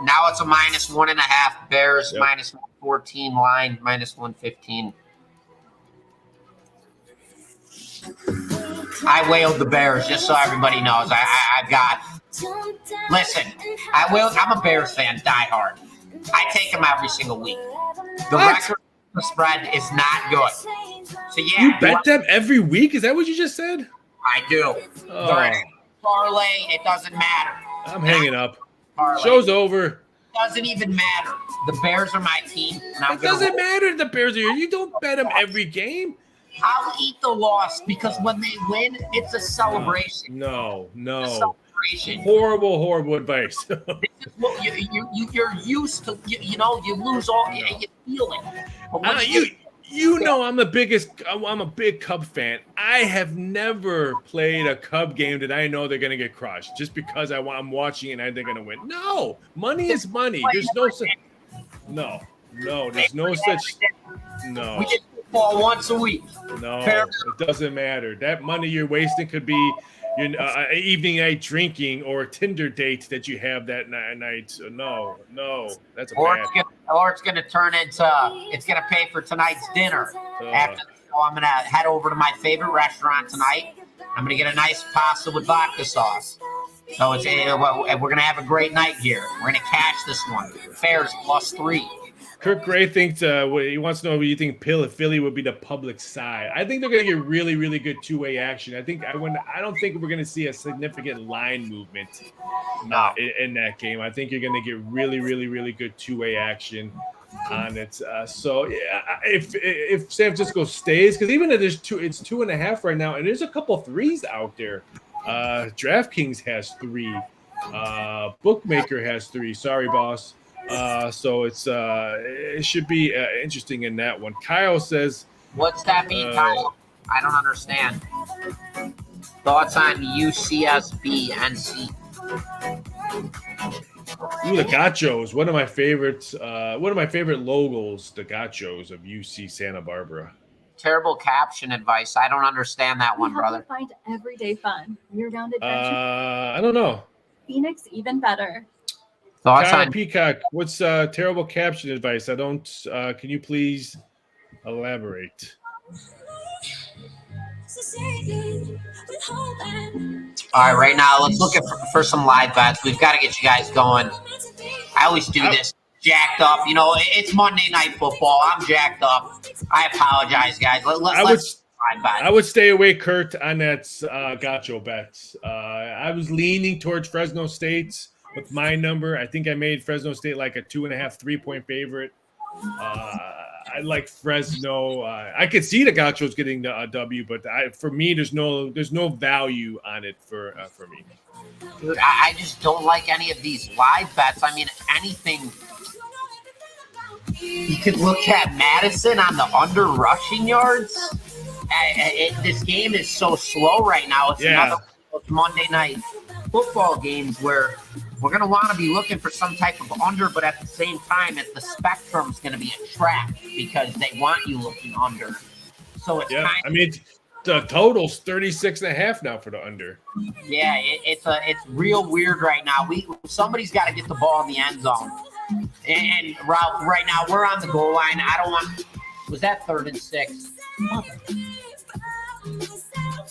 Now it's a -1.5 Bears, -114 line, -115. I wailed the Bears, just so everybody knows. I've got. Listen, I'm a Bears fan, diehard. I take them every single week. The record spread is not good. So yeah, you bet them every week? Is that what you just said? I do. Parlay, it doesn't matter. I'm hanging up. Parlay. Show's over. Doesn't even matter. The Bears are my team. It doesn't matter if the Bears are here. You don't bet them every game. I'll eat the loss because when they win, it's a celebration. No. It's a celebration. Horrible advice. This is what you're used to. You lose all. You feel it. But when I'm a big Cub fan. I have never played a Cub game that I know they're going to get crushed just because I'm watching it and they're going to win. No, money is money. There's no such. No, there's no such. No. We get football once a week. No, it doesn't matter. That money you're wasting could be your evening night drinking or a Tinder date that you have that night. So no, that's a bad. Or it's gonna turn into it's gonna pay for tonight's dinner. After the show, I'm gonna head over to my favorite restaurant tonight. I'm gonna get a nice pasta with vodka sauce. So we're gonna have a great night here. We're gonna cash this one. Bears +3. Kirk Gray thinks he wants to know what you think Philly would be the public side. I think they're going to get really, really good two-way action. I don't think we're going to see a significant line movement in that game. I think you're going to get really, really, really good two-way action on it. So if San Francisco stays, because even if it's 2.5 right now, and there's a couple threes out there. DraftKings has 3. Bookmaker has 3. Sorry, boss. So it should be interesting in that one. Kyle says, "What's that mean, Kyle? I don't understand." Thoughts on UCSB NC? Ooh, the Gachos. One of my favorite logos. The Gachos of UC Santa Barbara. Terrible caption advice. I don't understand that one, brother. Find everyday fun. You're down to I don't know. Phoenix, even better. Kyle Peacock, what's terrible caption advice? I don't. Can you please elaborate? All right, right now let's look for some live bets. We've got to get you guys going. I always do this jacked up. It's Monday Night Football. I'm jacked up. I apologize, guys. I would stay away, Kurt, on that Gacho bets. I was leaning towards Fresno State. With my number, I think I made Fresno State like a 2.5 3-point favorite. I like Fresno. I could see the Gauchos getting a W, but for me, there's no value on it for me. Dude, I just don't like any of these live bets. I mean, anything. You could look at Madison on the under rushing yards. This game is so slow right now. It's another Monday Night Football games where we're going to want to be looking for some type of under, but at the same time, the spectrum's going to be a trap because they want you looking under. So it's the total's 36.5 now for the under. Yeah, it's real weird right now. Somebody's got to get the ball in the end zone. And Ralph, right now we're on the goal line. Was that 3rd and 6?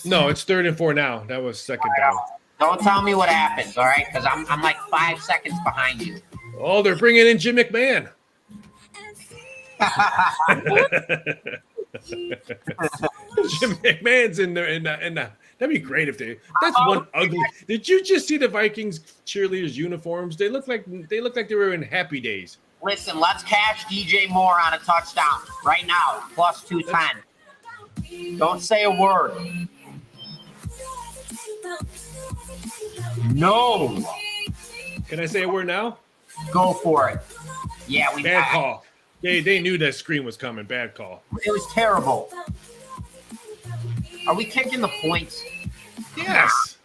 No, it's 3rd and 4 now. That was second down. Don't tell me what happens, all right? Because I'm like 5 seconds behind you. Oh, they're bringing in Jim McMahon. Jim McMahon's in there, and that'd be great if they. That's one ugly. Did you just see the Vikings cheerleaders uniforms? They look like they were in Happy Days. Listen, let's cash DJ Moore on a touchdown right now, +210. Don't say a word. No. Can I say a word now? Go for it. Yeah, bad call. They knew that screen was coming. Bad call. It was terrible. Are we kicking the points? Yes.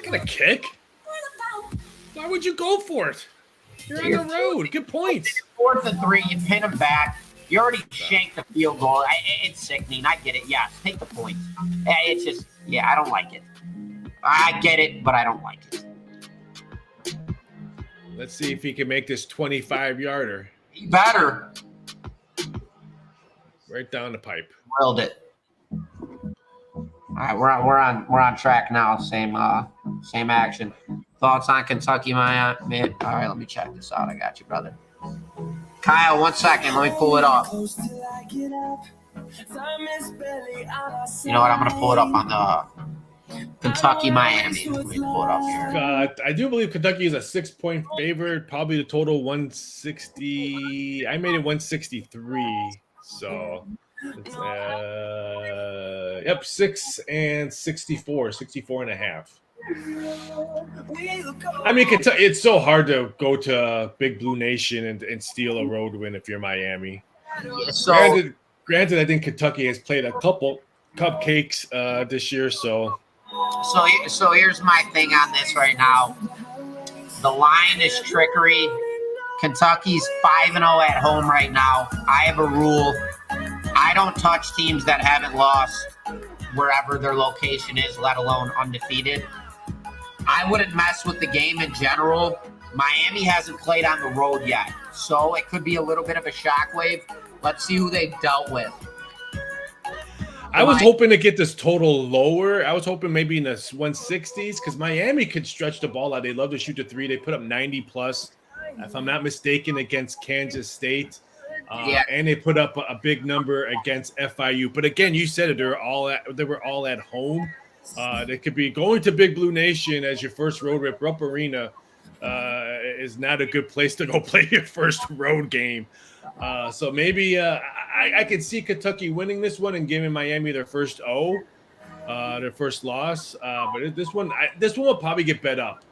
Got a kick. Why would you go for it? You're on the road. Good points. 4th and 3. You pin them back. You already shanked the field goal. It's sickening. I get it. Yes, take the points. It's just, I don't like it. I get it, but I don't like it. Let's see if he can make this 25-yarder. He better. Right down the pipe. Drilled it. All right, we're on track now. Same action. Thoughts on Kentucky, man? All right, let me check this out. I got you, brother. Kyle, 1 second. Let me pull it up. You know what? I'm gonna pull it up on the Kentucky, Miami. Let me pull it up here. I do believe Kentucky is a 6-point favorite. Probably the total 160. I made it 163. So It's, yep, 6 and 64, 64 and a half. I mean, it's so hard to go to Big Blue Nation and steal a road win if you're Miami. Yeah, so Granted, I think Kentucky has played a couple cupcakes this year, so here's my thing on this right now. The line is trickery. Kentucky's 5-0 at home right now. I have a rule. I don't touch teams that haven't lost wherever their location is, let alone undefeated. I wouldn't mess with the game in general. Miami hasn't played on the road yet, so it could be a little bit of a shockwave. Let's see who they've dealt with. I was hoping to get this total lower. I was hoping maybe in the 160s because Miami could stretch the ball out. They love to shoot the three. They put up 90 plus, if I'm not mistaken, against Kansas State. And they put up a big number against FIU. But again, you said it. They were all at home. They could be going to Big Blue Nation as your first road trip. Rupp Arena is not a good place to go play your first road game. So maybe I could see Kentucky winning this one and giving Miami their first their first loss. But this one will probably get bet up.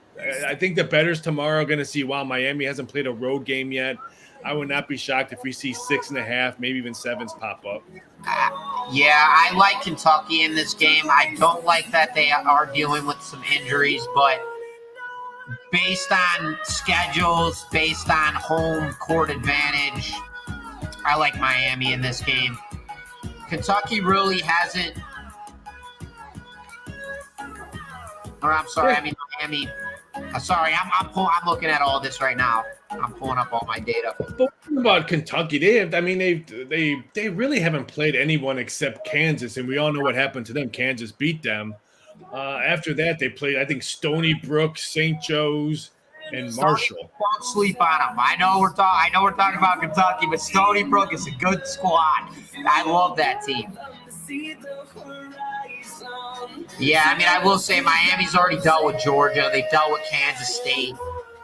I think the bettors tomorrow are going to see, wow, Miami hasn't played a road game yet. I would not be shocked if we see 6.5, maybe even 7s pop up. Yeah, I like Kentucky in this game. I don't like that they are dealing with some injuries, but based on schedules, based on home court advantage, I like Miami in this game. Kentucky really hasn't. Or I'm sorry, I mean Miami. Sorry, I'm looking at all this right now. I'm pulling up all my data. But what about Kentucky? They really haven't played anyone except Kansas, and we all know what happened to them. Kansas beat them. After that, they played, I think, Stony Brook, St. Joe's, and Marshall. Don't sleep on them. I know we're talking about Kentucky, but Stony Brook is a good squad. I love that team. Yeah, I mean, I will say Miami's already dealt with Georgia. They've dealt with Kansas State.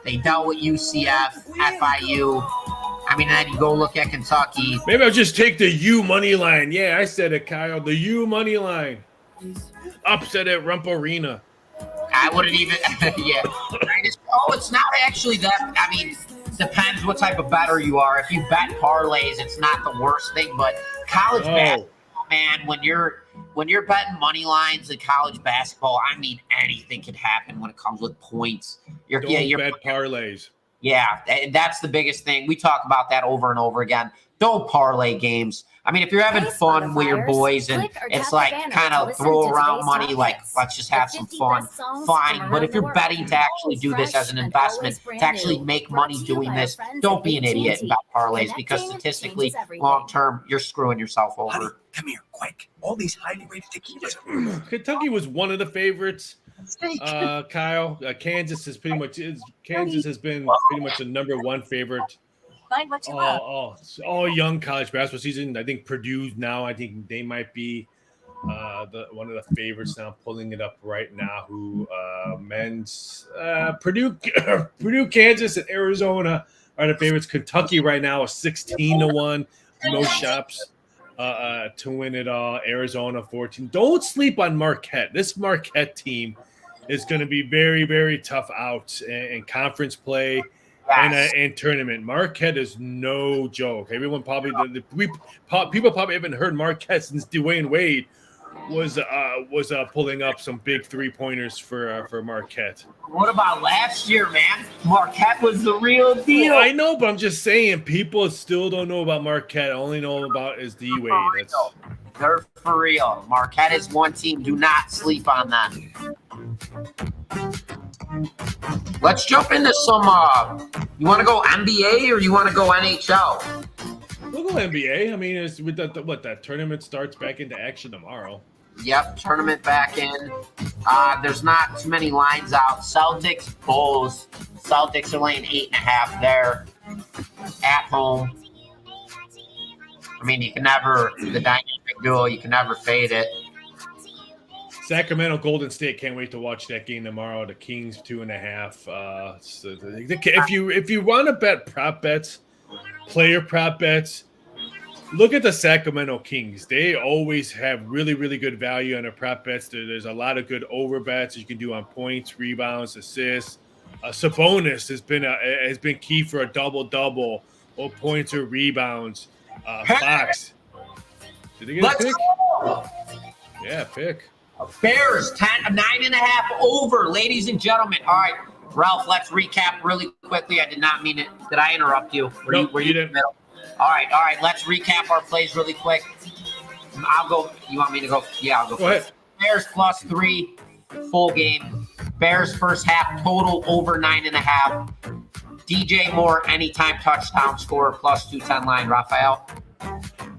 They dealt with UCF, FIU. I mean, then you go look at Kentucky. Maybe I'll just take the U money line. Yeah, I said it, Kyle. The U money line. Upset at Rump Arena. I wouldn't even, yeah. It's not actually that. I mean, depends what type of bettor you are. If you bet parlays, it's not the worst thing. But college basketball, man, when you're betting money lines in college basketball, I mean, anything can happen when it comes with points. You're bet parlays. Yeah, and that's the biggest thing. We talk about that over and over again. Don't parlay games. I mean, if you're having fun with your boys and it's like kind of throw around money, like let's just have some fun, fine. But if you're betting to actually do this as an investment, to actually make money doing this, don't be an idiot about parlays because statistically, long term, you're screwing yourself over. Honey, come here, quick. All these highly rated tequilas. Kentucky was one of the favorites. Kyle, Kansas has been pretty much the number one favorite. All young college basketball season. I think Purdue now. I think they might be one of the favorites now. Pulling it up right now. Who men's Purdue, Kansas, and Arizona are the favorites. Kentucky right now is 16-1. No shops to win it all. Arizona 14. Don't sleep on Marquette. This Marquette team is going to be very, very tough out in conference play. And tournament. Marquette is no joke. Everyone probably people probably haven't heard Marquette since Dwayne Wade was pulling up some big 3-pointers for Marquette. What about last year, man? Marquette was the real deal. I know, but I'm just saying people still don't know about Marquette. Only know about is D Wade. They're for real. Marquette is one team. Do not sleep on them. Let's jump into some. You want to go NBA or you want to go NHL? We'll go NBA. I mean, it's with that tournament starts back into action tomorrow. Yep, tournament back in. There's not too many lines out. Celtics, Bulls. Celtics are laying 8.5 there at home. I mean, you can never the dynamic duo. You can never fade it. Sacramento, Golden State. Can't wait to watch that game tomorrow. The Kings 2.5. If you want to bet prop bets, player prop bets, Look at the Sacramento Kings. They always have really, really good value on their prop bets. There's a lot of good over bets you can do on points, rebounds, assists. Sabonis has been key for a double-double or points or rebounds. Fox. Did he get Let's a pick? go. Yeah, pick. Bears 9.5 over, ladies and gentlemen. All right, Ralph, let's recap really quickly. I did not mean it. Did I interrupt you? Nope, were you you didn't. in the middle? All right. Let's recap our plays really quick. I'll go. You want me to go? Yeah, I'll go first. Ahead. Bears +3, full game. Bears first half total over 9.5. DJ Moore anytime touchdown scorer +210 line. Raphael.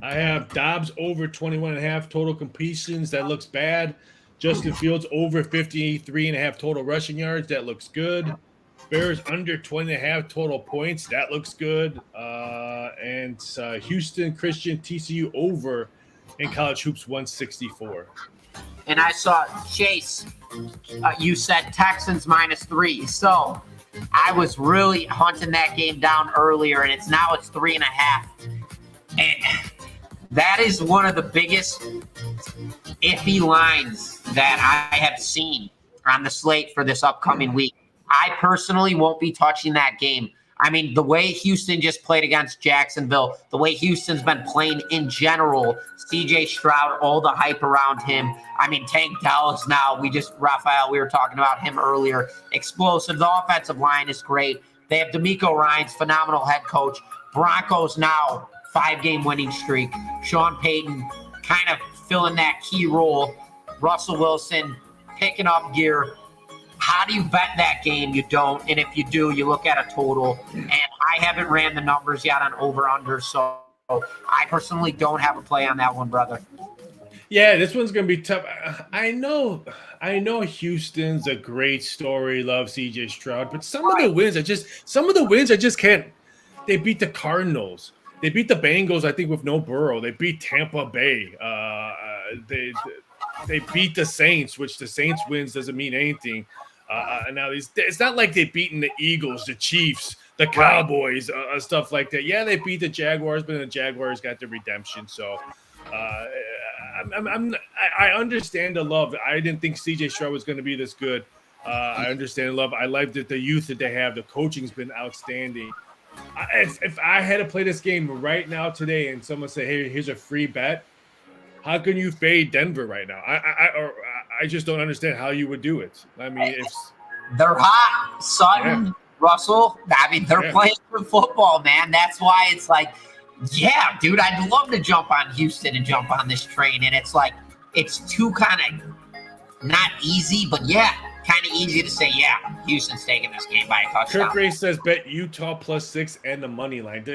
I have Dobbs over 21.5 total completions. That looks bad. Justin Fields over 53.5 total rushing yards. That looks good. Bears under 20.5 total points. That looks good. And Houston Christian TCU over in college hoops 164. And I saw Chase. You said Texans -3. So I was really hunting that game down earlier, and it's 3.5. And that is one of the biggest iffy lines that I have seen on the slate for this upcoming week. I personally won't be touching that game. I mean, the way Houston just played against Jacksonville, the way Houston's been playing in general, CJ Stroud, all the hype around him. I mean, Tank Dell is now, Raphael, we were talking about him earlier. Explosive. The offensive line is great. They have DeMeco Ryans, phenomenal head coach. Broncos now 5-game winning streak. Sean Payton kind of filling that key role. Russell Wilson picking up gear. How do you bet that game? You don't. And if you do, you look at a total. And I haven't ran the numbers yet on over-under, so I personally don't have a play on that one, brother. Yeah, this one's going to be tough. I know Houston's a great story. Love CJ Stroud, but some of the wins I just can't. They beat the Cardinals. They beat the Bengals, I think, with no Burrow. They beat Tampa Bay. They beat the Saints, which the Saints wins doesn't mean anything. Now it's not like they've beaten the Eagles, the Chiefs, the Cowboys, stuff like that. Yeah, they beat the Jaguars, but the Jaguars got the redemption. So I understand the love. I didn't think CJ Stroud was going to be this good. I understand the love. I like the youth that they have. The coaching's been outstanding. If I had to play this game right now today, and someone say, "Hey, here's a free bet," how can you fade Denver right now? I just don't understand how you would do it. I mean, they're hot. Sutton, Russell. I mean, they're playing for football, man. That's why it's like, yeah, dude, I'd love to jump on Houston and jump on this train. And it's like, it's too kind of not easy, but yeah, kind of easy to say, yeah, Houston's taking this game by a touchdown. Kirk Ray says bet Utah +6 and the money line.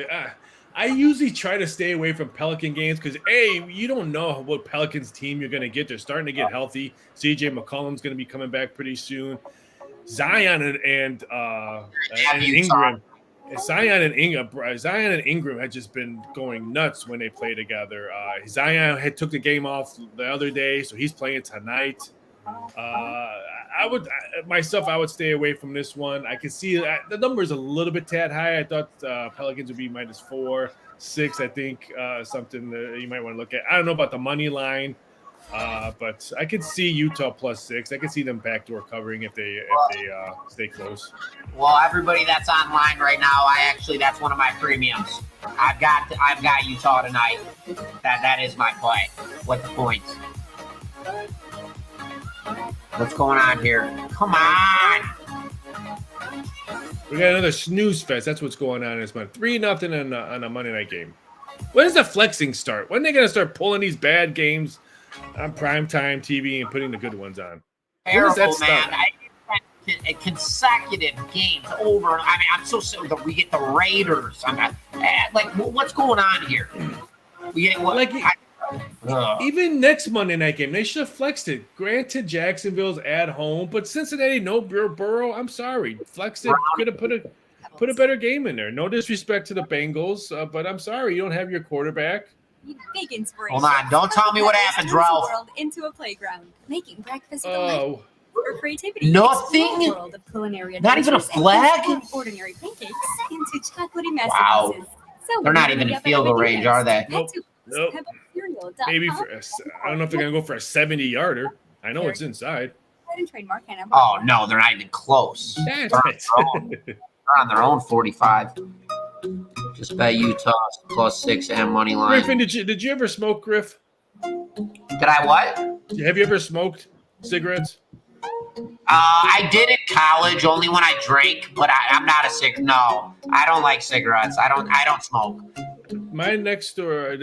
I usually try to stay away from Pelican games because, A, you don't know what Pelicans team you're going to get. They're starting to get healthy. CJ McCollum's going to be coming back pretty soon. Zion and Ingram. Zion and Ingram had just been going nuts when they play together. Zion took the game off the other day, so he's playing tonight. I would stay away from this one. I can see that the number is a little bit tad high. I thought Pelicans would be -4, 6. I think something that you might want to look at. I don't know about the money line, but I could see Utah +6. I could see them backdoor covering if they stay close. Well, everybody that's online right now, that's one of my premiums. I've got Utah tonight. That is my play with the points. What's going on here? Come on. We got another snooze fest. That's what's going on this month. 3-0 on a Monday night game. When does the flexing start? When are they going to start pulling these bad games on primetime TV and putting the good ones on? Terrible, man. Consecutive games over. I mean, I'm so sick that we get the Raiders. I'm not, what's going on here? We get what? Even next Monday night game, they should have flexed it. Granted, Jacksonville's at home, but Cincinnati, no Burrow. I'm sorry, flexed it. Could have put a better game in there. No disrespect to the Bengals, but I'm sorry, you don't have your quarterback. Big inspiration. Hold on, don't tell me what happens, Ralph. World into a playground, making breakfast delightful. For creativity, nothing. World of culinary not even a flag. Ordinary pancakes into chocolatey masterpieces. Wow. So They're not even in field goal range, are they? Nope. Maybe for I don't know if they're gonna go for a 70-yarder. I know it's inside. Oh no, they're not even close. They're on their own 45. Just bet Utah +6 and money line. Griffin, did you ever smoke, Griff? Did I what? Have you ever smoked cigarettes? I did in college, only when I drank, but I'm not a cigarette. No, I don't like cigarettes. I don't smoke. My next door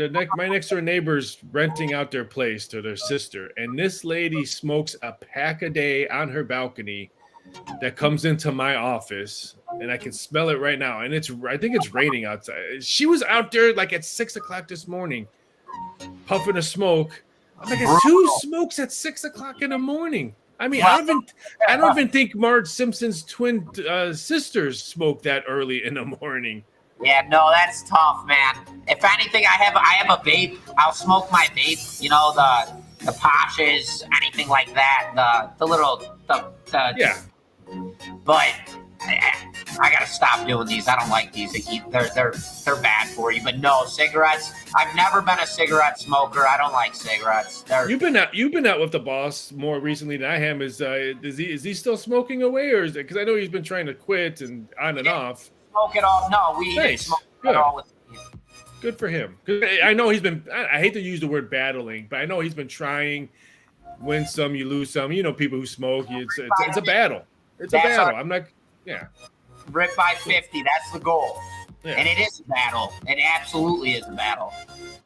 neighbor's renting out their place to their sister, and this lady smokes a pack a day on her balcony that comes into my office, and I can smell it right now. And I think it's raining outside. She was out there like at 6 o'clock this morning, puffing a smoke. I'm like, it's 2 smokes at 6 o'clock in the morning. I mean, I don't even think Marge Simpson's twin sisters smoke that early in the morning. Yeah, no, that's tough, man. If anything, I have a vape. I'll smoke my vape. You know, the Pasches, anything like that. The little yeah. But I gotta stop doing these. I don't like these. They're bad for you. But no, cigarettes. I've never been a cigarette smoker. I don't like cigarettes. You've been out with the boss more recently than I am. Is he still smoking away, or is it because I know he's been trying to quit and on and off? Smoke it all. No, we didn't smoke it all with you. Good for him. I know he's been. I hate to use the word battling, but I know he's been trying. Win some, you lose some. You know, people who smoke. It's a battle. It's a battle. I'm not. Yeah. Rip by 50. That's the goal. Yeah. And it is a battle. It absolutely is a battle.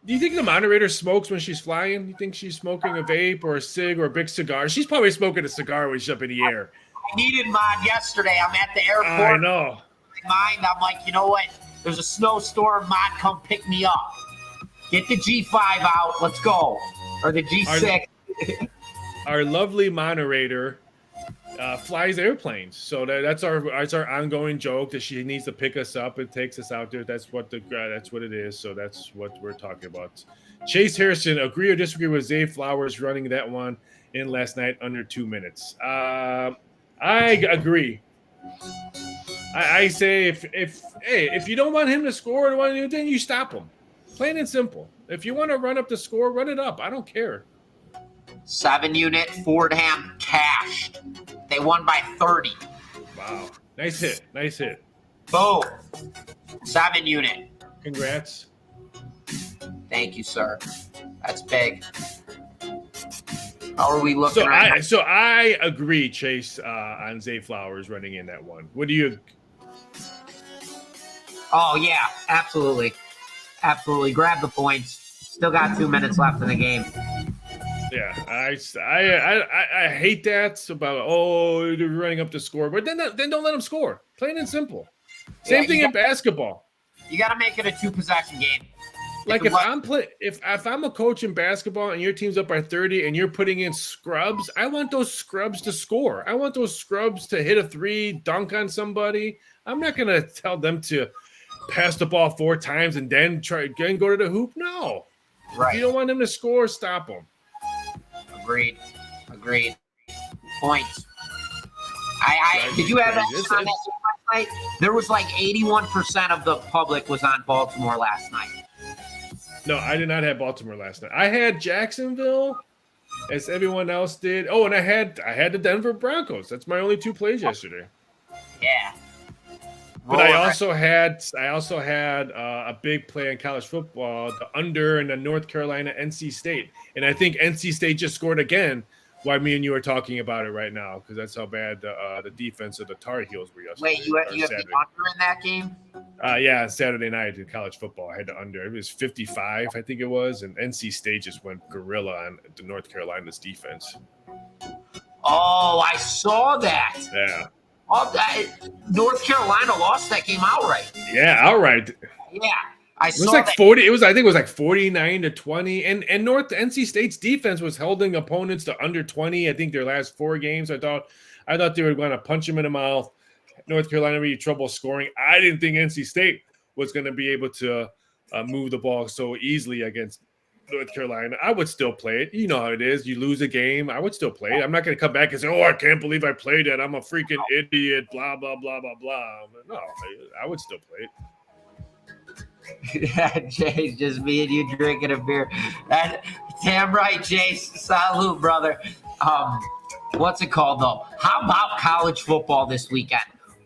Do you think the moderator smokes when she's flying? You think she's smoking a vape or a cig or a big cigar? She's probably smoking a cigar when she's up in the air. I needed mine yesterday. I'm at the airport. I know. Mind, I'm like, you know what? There's a snowstorm. Mod, come pick me up. Get the G5 out. Let's go. Or the G6. Our lovely moderator flies airplanes, so that's our ongoing joke that she needs to pick us up and takes us out there. That's what it is. So that's what we're talking about. Chase Harrison, agree or disagree with Zay Flowers running that one in last night under 2 minutes? I agree. I say if you don't want him to score, then you stop him. Plain and simple. If you want to run up the score, run it up. I don't care. 7-unit Fordham cashed. They won by 30. Wow. Nice hit. Boom. 7-unit. Congrats. Thank you, sir. That's big. How are we looking So I agree, Chase, on Zay Flowers running in that one. What do you? Oh, yeah. Absolutely. Grab the points. Still got 2 minutes left in the game. Yeah, I hate that about they're running up the score, but then don't let them score. Plain and simple. Same thing in basketball. You got to make it a 2-possession game. Like if I'm a coach in basketball and your team's up by 30 and you're putting in scrubs, I want those scrubs to score. I want those scrubs to hit a 3, dunk on somebody. I'm not gonna tell them to pass the ball 4 times and then go to the hoop. No, right. If you don't want them to score, stop them. Agreed. Points. Did you have that on that last night? There was like 81% of the public was on Baltimore last night. No, I did not have Baltimore last night. I had Jacksonville, as everyone else did. Oh, and I had the Denver Broncos. That's my only 2 plays yesterday. Yeah. But I also had a big play in college football, the under in the North Carolina NC State, and I think NC State just scored again. Why me and you are talking about it right now, because that's how bad the defense of the Tar Heels were yesterday. Wait, you have the under in that game? Yeah, Saturday night in college football, I had the under. It was 55, I think it was, and NC State just went gorilla on the North Carolina's defense. Oh, I saw that. Yeah. North Carolina lost that game outright. Yeah, outright. Yeah, I saw it was like that. 40. I think it was like 49-20. And NC State's defense was holding opponents to under 20. I think their last 4 games. I thought they were going to punch them in the mouth. North Carolina really trouble scoring. I didn't think NC State was going to be able to move the ball so easily against North Carolina. I would still play it. You know how it is. You lose a game, I would still play it. I'm not going to come back and say, I can't believe I played it. I'm a freaking idiot, blah, blah, blah, blah, blah. No, I would still play it. Yeah, Jay, just me and you drinking a beer. Damn right, Jay. Salute, brother. What's it called though? How about college football this weekend?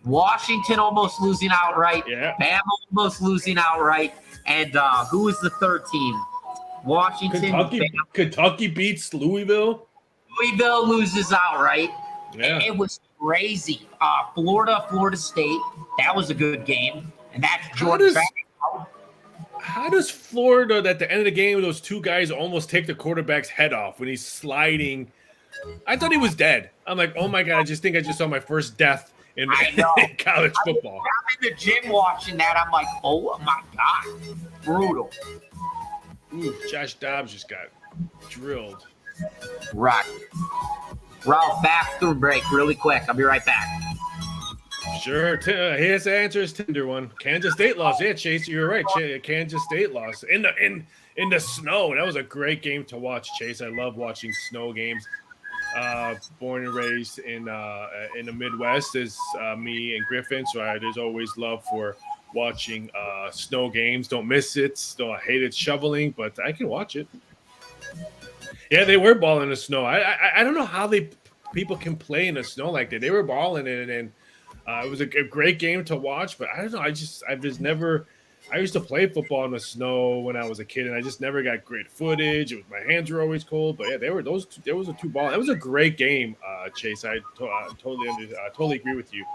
Washington almost losing outright. Yeah. Bama almost losing outright. And who was the third team? Washington. Kentucky beats Louisville. Louisville loses outright. Yeah. It was crazy. Florida State. That was a good game. And that's Jordan. How does Florida, at the end of the game, those two guys almost take the quarterback's head off when he's sliding? I thought he was dead. I'm like, oh my God, I just saw my first death in college football. I'm in the gym watching that. I'm like, oh my God. Brutal. Ooh, Josh Dobbs just got drilled. Right. Ralph, bathroom break really quick. I'll be right back. Sure. His answer is Tinder one. Kansas State lost. Yeah, Chase, you're right. Kansas State lost in the snow. That was a great game to watch, Chase. I love watching snow games. Born and raised in the Midwest is me and Griffin, so there's always love for watching snow games. Don't miss it. I hate it shoveling, but I can watch it. Yeah, they were balling in the snow. I don't know how people can play in the snow like that. They were balling in it, and it was a great game to watch. But I don't know. I used to play football in the snow when I was a kid, and I just never got great footage. My hands were always cold. But yeah, there was a two ball. That was a great game, Chase. I totally agree with you.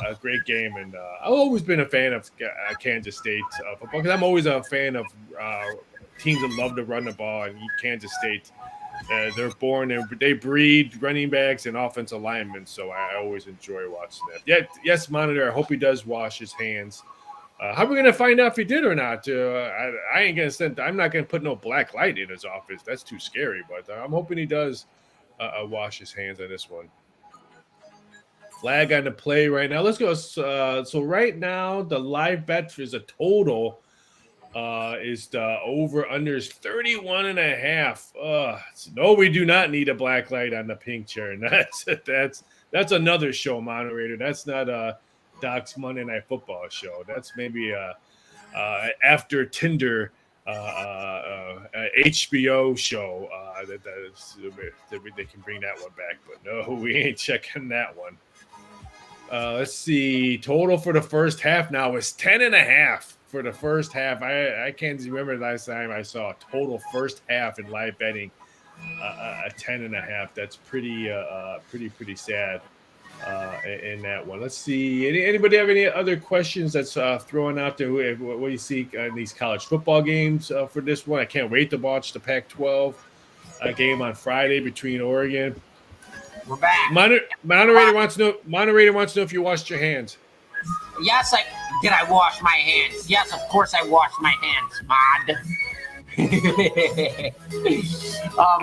A great game, and I've always been a fan of Kansas State football because I'm always a fan of teams that love to run the ball. And Kansas State, they're born and they breed running backs and offensive linemen. So I always enjoy watching that. Yeah, yes, Monitor. I hope he does wash his hands. How are we gonna find out if he did or not? I'm not gonna put no black light in his office. That's too scary. But I'm hoping he does wash his hands on this one. Flag on the play right now. Let's go. So right now, the live bet is a total. Is the over under is 31.5. No, we do not need a black light on the pink chair. And that's another show, moderator. That's not Doc's Monday Night Football show. That's maybe after Tinder HBO show that they can bring that one back. But no, we ain't checking that one. Let's see. Total for the first half now is 10.5 for the first half. I can't remember the last time I saw a total first half in live betting a 10.5. That's pretty sad in that one. Let's see. Anybody have any other questions that's throwing out there? What do you see in these college football games for this one? I can't wait to watch the Pac-12 game on Friday between Oregon. We're back. Moderator wants to know if you washed your hands. Yes, did I wash my hands? Yes, of course I washed my hands, Mod.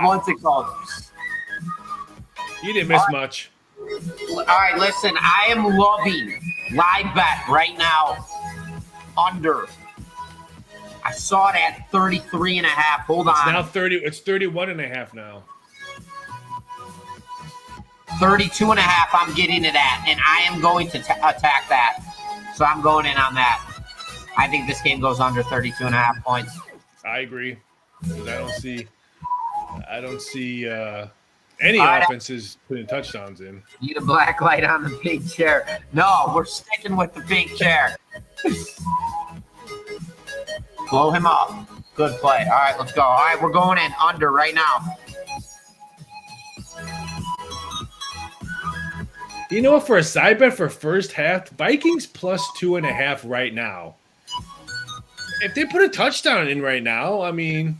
What's it called? You didn't miss much. All right, listen, I am loving live bet right now. Under. I saw it at 33.5. Hold on. It's now 30. It's 31.5 now. 32.5. I'm getting it at, and I am going to attack that. So I'm going in on that. I think this game goes under 32.5 points. I agree. Because I don't see any offenses putting touchdowns in. Need a black light on the pink chair. No, we're sticking with the pink chair. Blow him up. Good play. All right, let's go. All right, we're going in under right now. You know what? For a side bet for first half, Vikings plus 2.5 right now. If they put a touchdown in right now, I mean,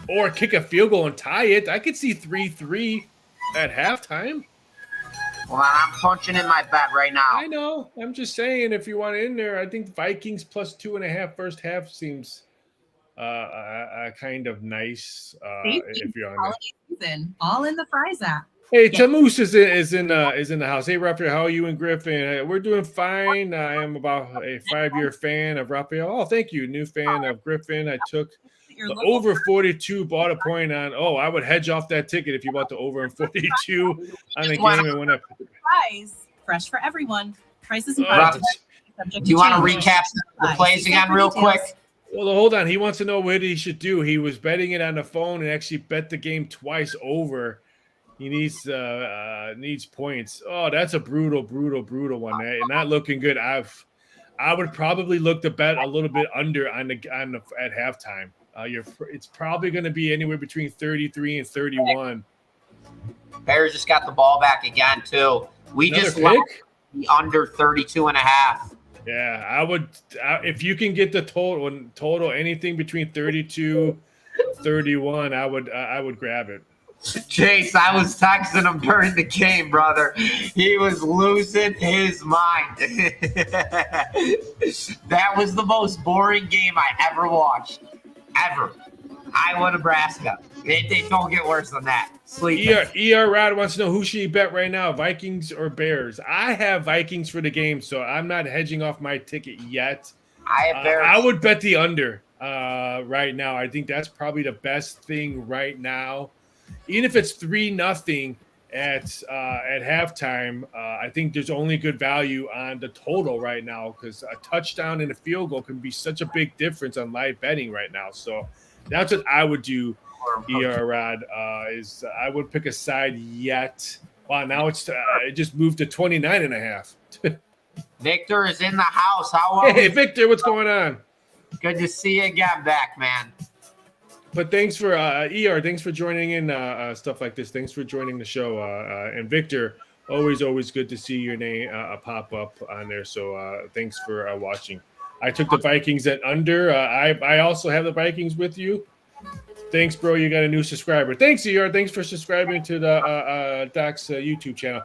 or kick a field goal and tie it, I could see 3-3 at halftime. Well, I'm punching in my bet right now. I know. I'm just saying, if you want in there, I think Vikings plus 2.5 first half seems kind of nice. If you're on season, all in the Fries app. Hey, Tamus is in the house. Hey, Raphael, how are you and Griffin? We're doing fine. I am about a 5-year fan of Raphael. Oh, thank you. New fan of Griffin. I took the over 42, bought a point on. Oh, I would hedge off that ticket if you bought the over 42 on the game and went up. Price fresh for everyone. Prices and Subject Do you want to change. recap the plays again real quick? Well, hold on. He wants to know what he should do. He was betting it on the phone and actually bet the game twice over. He needs points. Oh, that's a brutal one. Not looking good. I would probably look to bet a little bit under on the at halftime. It's probably going to be anywhere between 33 and 31. Bears just got the ball back again too. We Another just pick? lost the under 32.5. Yeah, I would if you can get the total anything between 32, 31, I would grab it. Chase, I was texting him during the game, brother. He was losing his mind. That was the most boring game I ever watched. Ever. Iowa, Nebraska. They don't get worse than that. Sleep. ER Rod wants to know who should he bet right now, Vikings or Bears? I have Vikings for the game, so I'm not hedging off my ticket yet. I have Bears. I would bet the under right now. I think that's probably the best thing right now. Even if it's 3-0 at halftime, I think there's only good value on the total right now because a touchdown and a field goal can be such a big difference on live betting right now. So that's what I would do. Rod is I would pick a side yet. Wow, now it just moved to 29.5. Victor is in the house. How are Hey, you? Victor, what's going on? Good to see you again back, man. But thanks for thanks for joining in stuff like this. Thanks for joining the show. And Victor, always good to see your name pop up on there. So thanks for watching. I took the Vikings at under. I also have the Vikings with you. Thanks, bro. You got a new subscriber. Thanks, ER. Thanks for subscribing to the Doc's YouTube channel.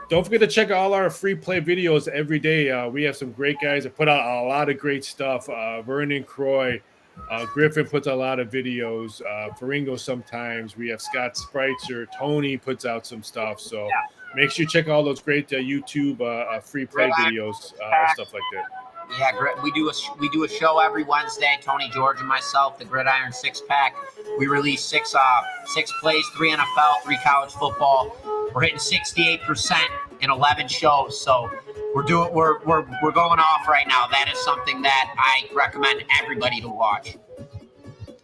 Don't forget to check out all our free play videos every day. We have some great guys that put out a lot of great stuff. Vernon Croy, Griffin puts out a lot of videos. Faringo sometimes. We have Scott Spreitzer. Tony puts out some stuff. So make sure you check out all those great YouTube free play videos, stuff like that. Yeah, we do a show every Wednesday. Tony George and myself, the Gridiron Six Pack. We release six plays, 3 NFL, 3 college football. We're hitting 68% in 11 shows. So we're going off right now. That is something that I recommend everybody to watch.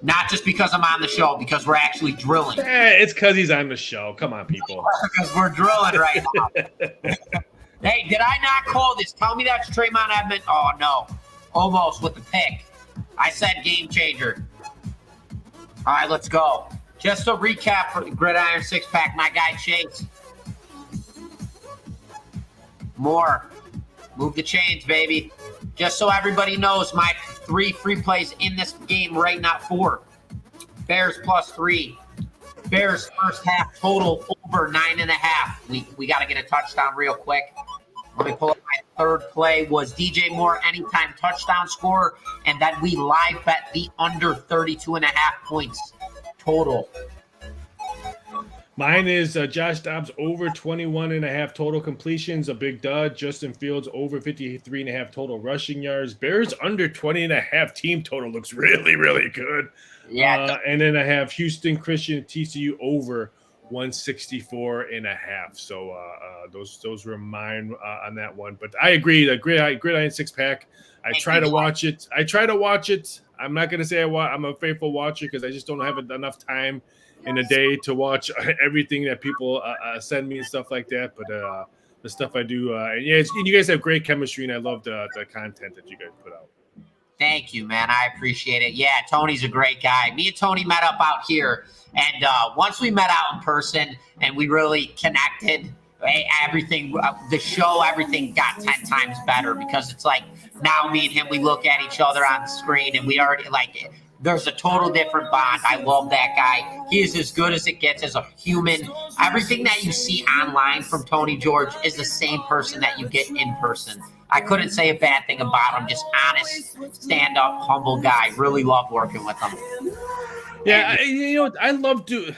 Not just because I'm on the show, because we're actually drilling. It's because he's on the show. Come on, people. Because we're drilling right now. Hey, did I not call this? Tell me that's Tremont Edmonds. Oh, no. Almost with the pick. I said game changer. All right, let's go. Just a recap for the Gridiron Six Pack. My guy, Chase. More. Move the chains, baby. Just so everybody knows, my 3 free plays in this game right now. 4. Bears +3. Bears first half total over 9.5. We got to get a touchdown real quick. Let me pull up my third play. Was DJ Moore anytime touchdown scorer, and then we live bet the under 32.5 points total. Mine is Josh Dobbs over 21.5 total completions, a big dud. Justin Fields over 53.5 total rushing yards. Bears under 20.5 team total looks really, really good. Yeah. And then I have Houston Christian TCU over 164.5. So those were mine on that one. But I agree. The Gridiron Six Pack. I try to watch it. I'm not going to say I'm a faithful watcher because I just don't have enough time in a day to watch everything that people send me and stuff like that. But the stuff I do, and you guys have great chemistry, and I love the content that you guys put out. Thank you, man. I appreciate it. Yeah, Tony's a great guy. Me and Tony met up out here, and once we met out in person and we really connected, everything, the show, everything got 10 times better because it's like now me and him, we look at each other on the screen and we already like there's a total different bond. I love that guy. He is as good as it gets as a human. Everything that you see online from Tony George is the same person that you get in person. I couldn't say a bad thing about him. Just honest, stand-up, humble guy. Really love working with him. Yeah, I love to.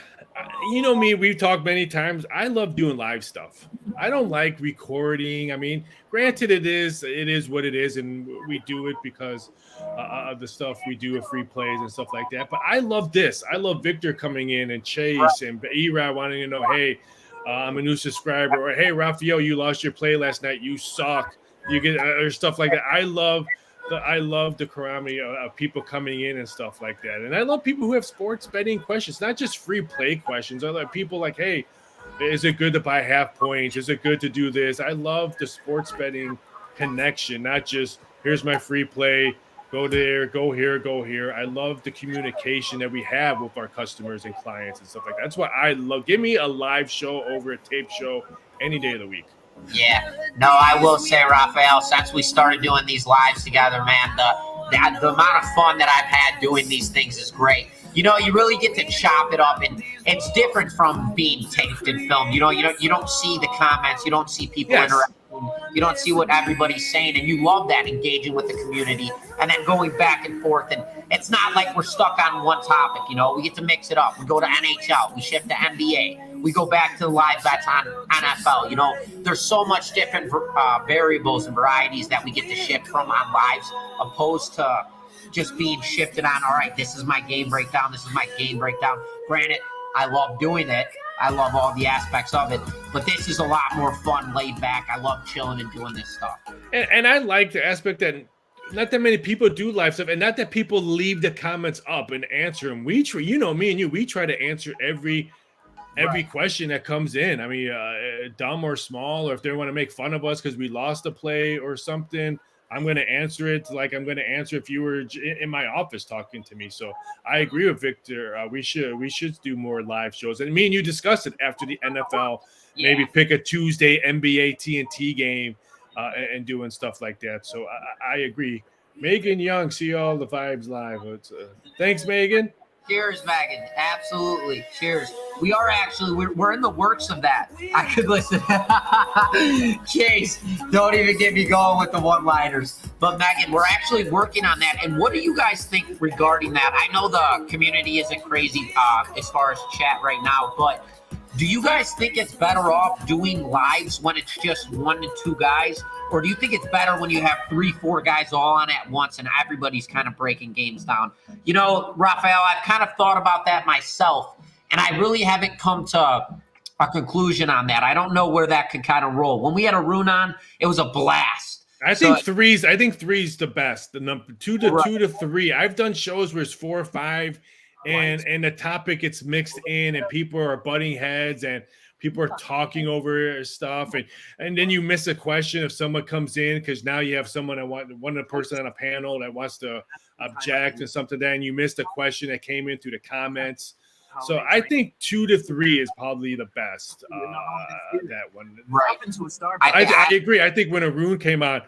You know me, we've talked many times. I love doing live stuff. I don't like recording. I mean, granted, it is what it is, and we do it because of the stuff we do with free plays and stuff like that. But I love this. I love Victor coming in and Chase and E-Rod wanting to know, hey, I'm a new subscriber, or hey, Raphael, you lost your play last night. You suck. You get or stuff like that. I love the camaraderie of people coming in and stuff like that. And I love people who have sports betting questions, not just free play questions. I love people like, hey, is it good to buy half points? Is it good to do this? I love the sports betting connection, not just here's my free play, go there, go here, go here. I love the communication that we have with our customers and clients and stuff like that. That's what I love. Give me a live show over a tape show any day of the week. Yeah. No, I will say, Raphael, since we started doing these lives together, man, the amount of fun that I've had doing these things is great. You know, you really get to chop it up, and it's different from being taped and filmed. You know, you don't see the comments, you don't see people interacting, you don't see what everybody's saying, and you love that, engaging with the community and then going back and forth. And it's not like we're stuck on one topic. You know, we get to mix it up. We go to NHL, we shift to NBA, we go back to live bets on NFL. You know, there's so much different variables and varieties that we get to shift from on lives, opposed to just being shifted on, all right, this is my game breakdown, this is my game breakdown. Granted, I love doing it. I love all the aspects of it, but this is a lot more fun, laid back. I love chilling and doing this stuff. And I like the aspect that not that many people do live stuff, and not that people leave the comments up and answer them. We try, you know, me and you, we try to answer every question that comes in. I mean, dumb or small, or if they want to make fun of us because we lost a play or something, I'm going to answer it like I'm going to answer if you were in my office talking to me. So I agree with Victor. We should do more live shows. And me and you discussed it after the NFL. Yeah. Maybe pick a Tuesday NBA TNT game and doing stuff like that. So I agree. Megan Young, see all the vibes live. Thanks, Megan. Cheers, Megan. Absolutely. Cheers. We are actually, we're in the works of that. I could listen. Chase, don't even get me going with the one-liners. But Megan, we're actually working on that. And what do you guys think regarding that? I know the community isn't crazy as far as chat right now, but do you guys think it's better off doing lives when it's just 1 to 2 guys? Or do you think it's better when you have 3-4 guys all on at once and everybody's kind of breaking games down? You know, Raphael, I've kind of thought about that myself, and I really haven't come to a conclusion on that. I don't know where that could kind of roll. When we had Arun on, it was a blast. I think three's the best. The number 2 to 3. I've done shows where it's 4 or 5. And the topic gets mixed in, and people are butting heads, and people are talking over stuff, and then you miss a question if someone comes in, because now you have someone one of the person on a panel that wants to object and something, then you missed a question that came in through the comments. So I think 2 to 3 is probably the best. That one, right? I agree. I think when Arun came on,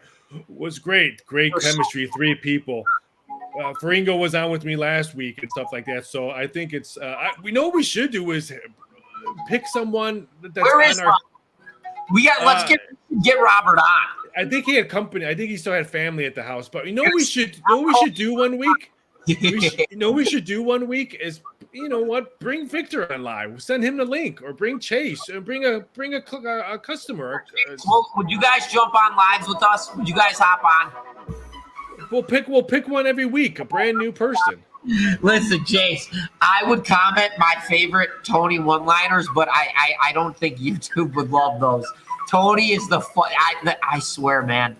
was great chemistry. 3 people. Faringo was on with me last week and stuff like that. So I think it's we know what we should do is pick someone that's on our. Let's get Robert on. I think he had company. I think he still had family at the house. But you know what we should do one week. We should do one week is, you know what, bring Victor on live. Send him the link, or bring Chase, and bring a customer. Well, would you guys jump on lives with us? Would you guys hop on? We'll pick one every week, a brand new person. Listen, Jace, I would comment my favorite Tony one-liners, but I don't think YouTube would love those. Tony is the fun. I swear, man.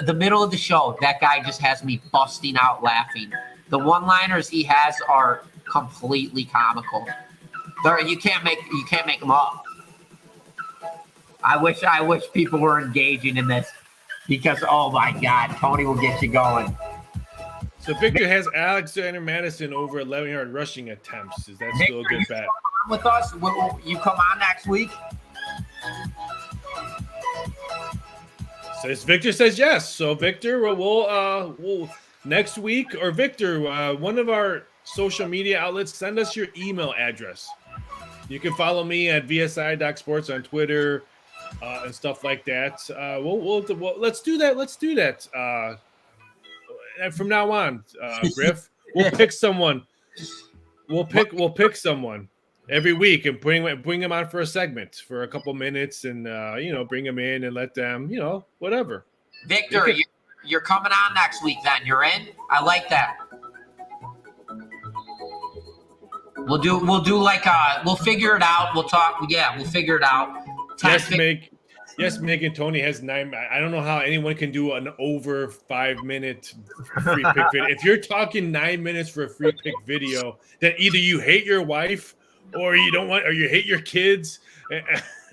The middle of the show, that guy just has me busting out laughing. The one-liners he has are completely comical. You can't make them up. I wish people were engaging in this. Because, oh, my God, Tony will get you going. So Victor has Alexander Madison over 11-yard rushing attempts. Is that still a good bet? With us, you come on next week? So Victor says yes. So Victor, we'll next week, or Victor, one of our social media outlets, send us your email address. You can follow me at vsi.sports on Twitter. And stuff like that. We'll let's do that. Let's do that. And from now on, Griff, we'll pick someone. We'll pick someone every week and bring them on for a segment for a couple minutes, and bring them in and let them, whatever. Victor, you're coming on next week. Then you're in. I like that. We'll do like we'll figure it out. We'll talk. Yeah, we'll figure it out. Yes, Megan Tony has 9. I don't know how anyone can do an over 5-minute free pick video. If you're talking 9 minutes for a free pick video, then either you hate your wife or you don't want, or you hate your kids.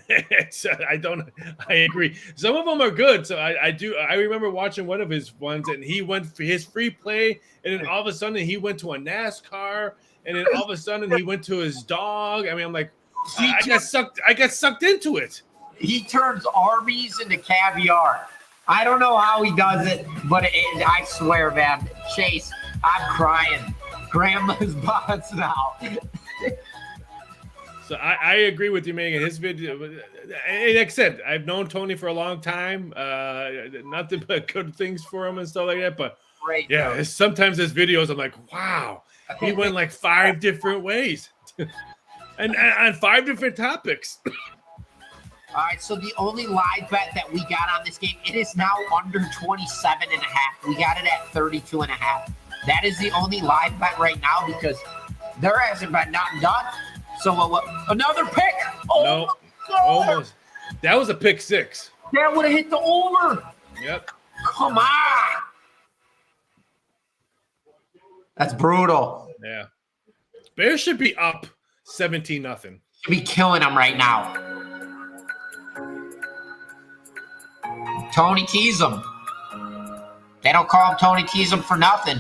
I agree. Some of them are good. So I remember watching one of his ones, and he went for his free play, and then all of a sudden he went to a NASCAR, and then all of a sudden he went to his dog. I mean, I'm like, I got sucked into it. He turns armies into caviar. I don't know how he does it, but I swear, man, Chase, I'm crying. Grandma's bots now. So I agree with you, Megan. His video, like I said, I've known Tony for a long time. Nothing but good things for him and stuff like that. But Great, yeah, sometimes his videos, I'm like, wow, he went like 5 different ways, and on 5 different topics. All right, so the only live bet that we got on this game, it is now under 27.5. We got it at 32.5. That is the only live bet right now because there hasn't been nothing done. So another pick. No, almost. That was a pick 6. That would have hit the over. Yep. Come on. That's brutal. Yeah. Bears should be up 17-0. Should be killing them right now. Tony Teasem. They don't call him Tony Teasem for nothing.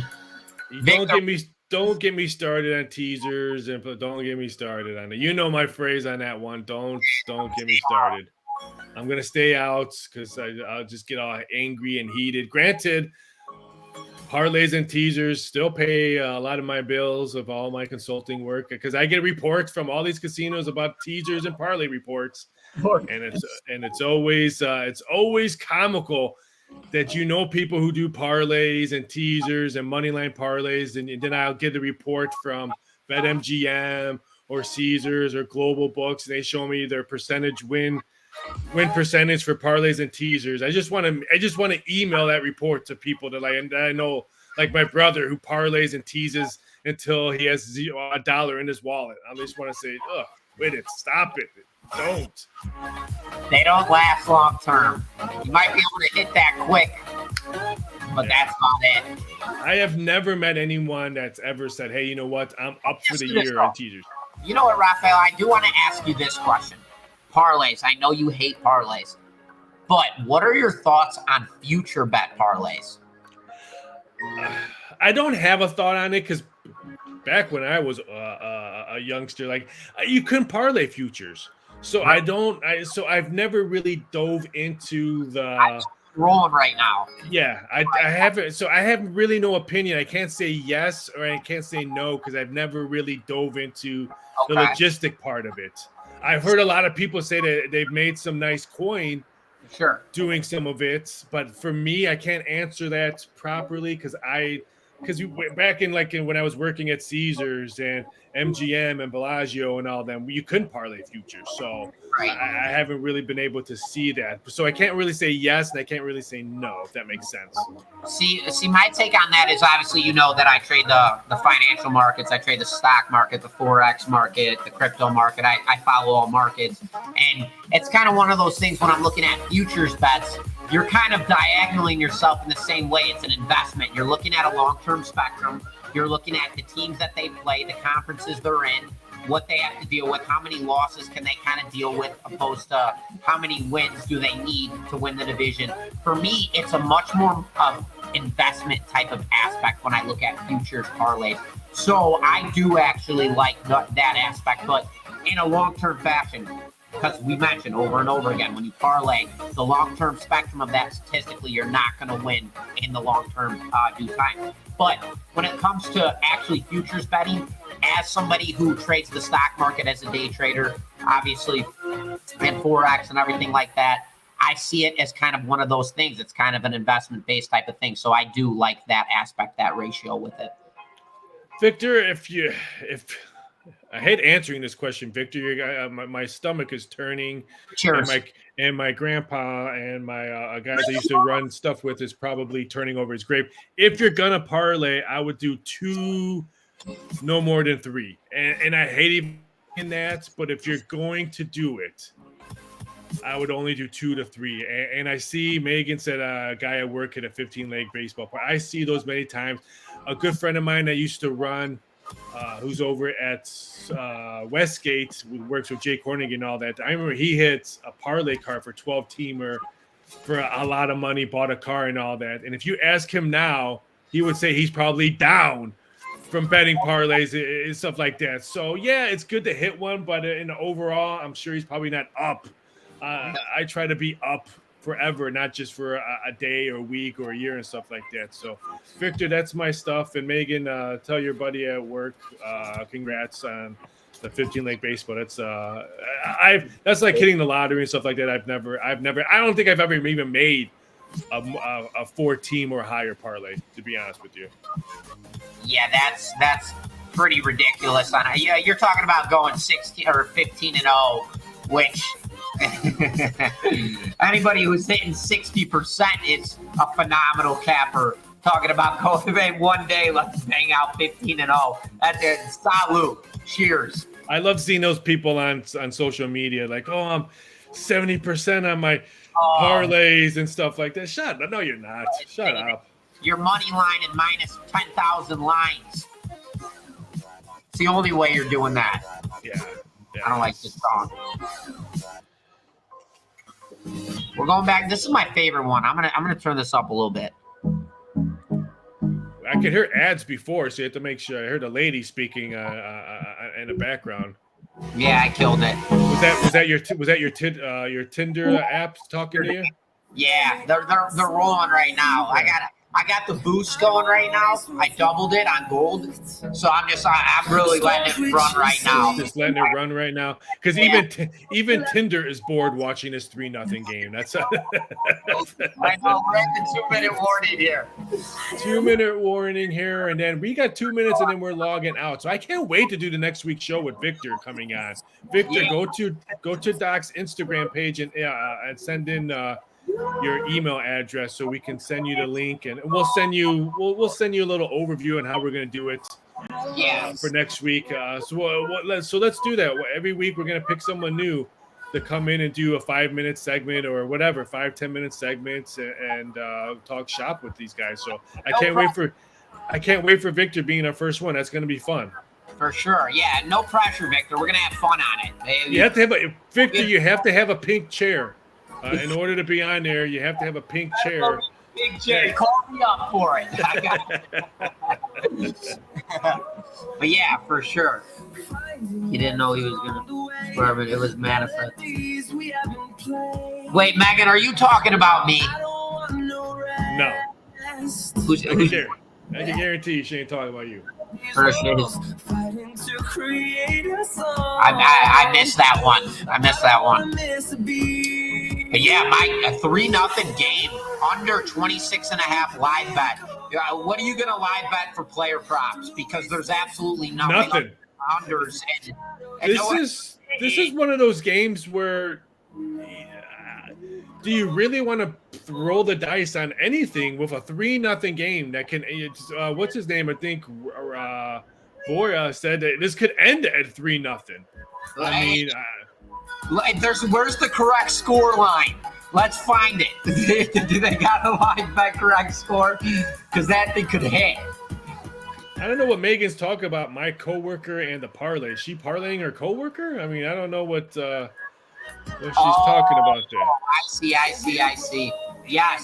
Don't get me started on teasers, and don't get me started on it. You know my phrase on that one. Don't get me started. I'm gonna stay out because I'll just get all angry and heated. Granted, parlays and teasers still pay a lot of my bills of all my consulting work because I get reports from all these casinos about teasers and parlay reports, and it's always comical that people who do parlays and teasers and moneyline parlays, and then I'll get the report from BetMGM or Caesars or Global Books, and they show me their win percentage for parlays and teasers. I just want to email that report to people that I know, like my brother who parlays and teases until he has $0 in his wallet. I just want to say, wait it, stop it. Don't. They don't last long term. You might be able to hit that quick, but that's about it. I have never met anyone that's ever said, hey, you know what? I'm up for the year on teasers. You know what, Raphael? I do want to ask you this question. Parlays. I know you hate parlays, but what are your thoughts on future bet parlays? I don't have a thought on it because back when I was a youngster, like you couldn't parlay futures. So I've never really dove into the rolling right now. Yeah, I haven't. So I have really no opinion. I can't say yes or I can't say no because I've never really dove into the logistic part of it. I've heard a lot of people say that they've made some nice coin doing some of it, but for me, I can't answer that properly because back in when I was working at Caesars and MGM and Bellagio and all them, you couldn't parlay futures. So I haven't really been able to see that. So I can't really say yes and I can't really say no, if that makes sense. See, my take on that is obviously that I trade the financial markets. I trade the stock market, the Forex market, the crypto market. I follow all markets. And it's kind of one of those things when I'm looking at futures bets, you're kind of diagonaling yourself in the same way. It's an investment. You're looking at a long-term spectrum. You're looking at the teams that they play, the conferences they're in, what they have to deal with, how many losses can they kind of deal with, opposed to how many wins do they need to win the division. For me, it's a much more investment type of aspect when I look at futures parlays. So I do actually like that aspect, but in a long-term fashion. Because we mentioned over and over again, when you parlay, the long-term spectrum of that statistically, you're not going to win in the long-term due time. But when it comes to actually futures betting, as somebody who trades the stock market as a day trader, obviously, and Forex and everything like that, I see it as kind of one of those things. It's kind of an investment-based type of thing. So I do like that aspect, that ratio with it. Victor, I hate answering this question, Victor. My stomach is turning. Cheers. And my grandpa and my guys I used to run stuff with is probably turning over his grave. If you're gonna parlay, I would do 2, no more than 3. And I hate even that, but if you're going to do it, I would only do 2 to 3. And I see Megan said a guy at work hit a 15-leg baseball part. I see those many times. A good friend of mine that used to run, who's over at Westgate, who works with Jake Hornig and all that. I remember he hit a parlay card for 12-teamer for a lot of money, bought a car and all that. And if you ask him now, he would say he's probably down from betting parlays and stuff like that. So, yeah, it's good to hit one, but in the overall, I'm sure he's probably not up. I try to be up forever, not just for a day or a week or a year and stuff like that. So, Victor, that's my stuff. And Megan, tell your buddy at work, congrats on the 15-leg baseball. That's like hitting the lottery and stuff like that. I've never. I don't think I've ever even made a 4-team or higher parlay, to be honest with you. Yeah, that's pretty ridiculous. Yeah, you're talking about going 16 or 15-0, which anybody who's hitting 60% is a phenomenal capper. Talking about going in one day, let's bang out 15-0. That's it. Salute. Cheers. I love seeing those people on social media, like, oh, I'm 70% on my parlays and stuff like that. Shut up. No, you're not. Shut up. Your money line in minus 10,000 lines. It's the only way you're doing that. Yeah. I don't like this song. We're going back. This is my favorite one. I'm gonna turn this up a little bit. I could hear ads before, so you have to make sure. I heard a lady speaking in the background. Yeah, I killed it. Was that your Tinder app talking to you? Yeah, they're rolling right now. I got the boost going right now. I doubled it on gold, so I'm really letting it run right now. Just letting it run right now, because even Tinder is bored watching this 3-0 game. That's I know we're at the 2-minute warning here. 2-minute warning here, and then we got 2 minutes, and then we're logging out. So I can't wait to do the next week's show with Victor coming on. Victor, go to Doc's Instagram page and send in your email address so we can send you the link, and we'll send you a little overview on how we're going to do it for next week. So let's do that. Every week we're going to pick someone new to come in and do a 5-minute segment or whatever, 5-10 minute segments, and talk shop with these guys. So I can't wait for Victor being our first one. That's going to be fun. For sure. Yeah, no pressure, Victor. We're going to have fun on it. You have to have a pink chair. In order to be on there, you have to have a pink chair. Big chair. Call me up for it. I got it. But yeah, for sure. He didn't know he was going to. It was manifest. Wait, Megan, are you talking about me? No. Who's I can guarantee you she ain't talking about you. I missed that one. But yeah, my 3-0 game under 26.5 live bet. What are you going to live bet for player props? Because there's absolutely nothing. Unders. This is one of those games where do you really want to roll the dice on anything with a 3-0 game that can? What's his name? I think Boya said that this could end at 3-0. I mean. Where's the correct score line? Let's find it. Do they got a live bet correct score? Because that thing could hit. I don't know what Megan's talking about. My coworker and the parlay. Is she parlaying her coworker? I mean, I don't know what she's talking about there. I see. Yes.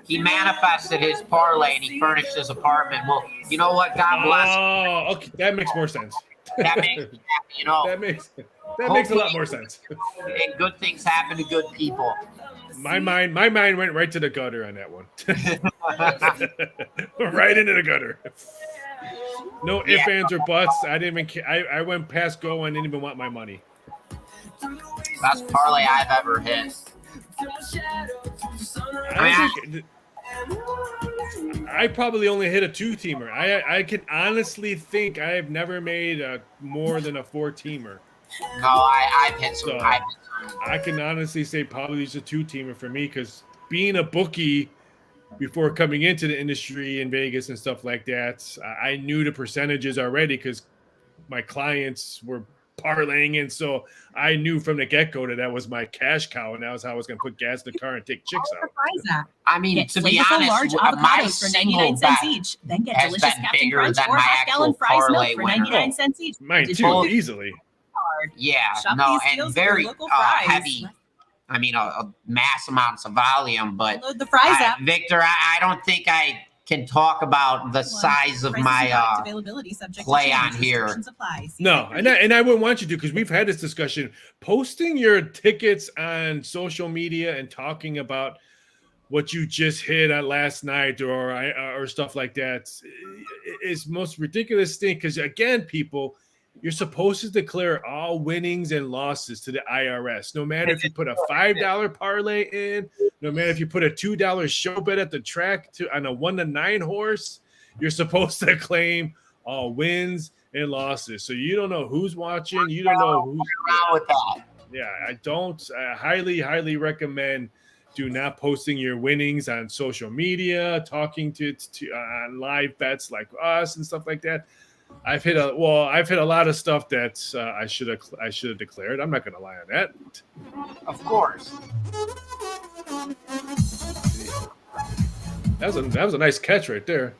He manifested his parlay and he furnished his apartment. Well, you know what? God bless. Oh, okay. That makes more sense. That makes That makes a lot more sense. And good things happen to good people. My mind went right to the gutter on that one. Right into the gutter. No ifs, ands, or buts. I didn't even. I went past go and didn't even want my money. Best parlay I've ever hit. I probably only hit a 2-teamer. I can honestly think I have never made more than a 4-teamer. No, I've hit some. I can honestly say probably just a 2-teamer for me, because being a bookie before coming into the industry in Vegas and stuff like that, I knew the percentages already because my clients were parlaying in. So I knew from the get-go that was my cash cow, and that was how I was going to put gas in the car and take chicks out. I mean, Get to be flavorful honest, large my avocados for single 99 bet cents each. Then get has delicious been Captain bigger Crunch than or my half-gallon actual fries milk parlay for winner. 99 cents each. Mine too, Well, easily. Yeah, Shop no, these and deals at your very local Fry's. heavy. I mean, a mass amounts of volume, but Download the Fry's app. Victor, I don't think I can talk about the size of Prices my and product availability subject to play change. on here. Restrictions apply. See No, Victor and I wouldn't want you to, because we've had this discussion. Posting your tickets on social media and talking about what you just hit on last night or stuff like that is most ridiculous thing. Because again, people, you're supposed to declare all winnings and losses to the IRS. No matter if you put a $5 parlay in, no matter if you put a $2 show bet at the track on a 1 to 9 horse, you're supposed to claim all wins and losses. So you don't know who's watching. You don't know who's around with that. Yeah, I highly recommend do not posting your winnings on social media, talking to on live bets like us and stuff like that. I've hit a lot of stuff that I should have declared. I'm not going to lie on that. Of course. That was a nice catch right there.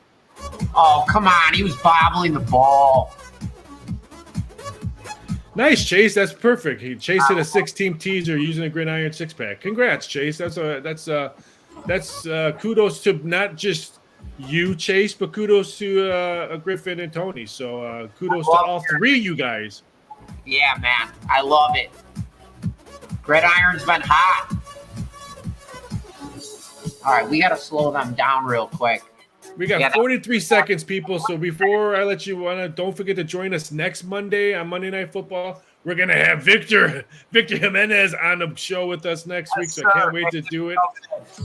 Oh, come on. He was bobbling the ball. Nice, Chase. That's perfect. He chased hit a 6-team teaser using a gridiron 6-pack. Congrats, Chase. That's kudos to not just you, Chase, but kudos to Griffin and Tony. So kudos to all three of you guys. Yeah, man. I love it. Gridiron's been hot. All right, we got to slow them down real quick. We got 43 seconds, people. So before I let you don't forget to join us next Monday on Monday Night Football. We're gonna have Victor Jimenez on the show with us next week. So I can't wait to do it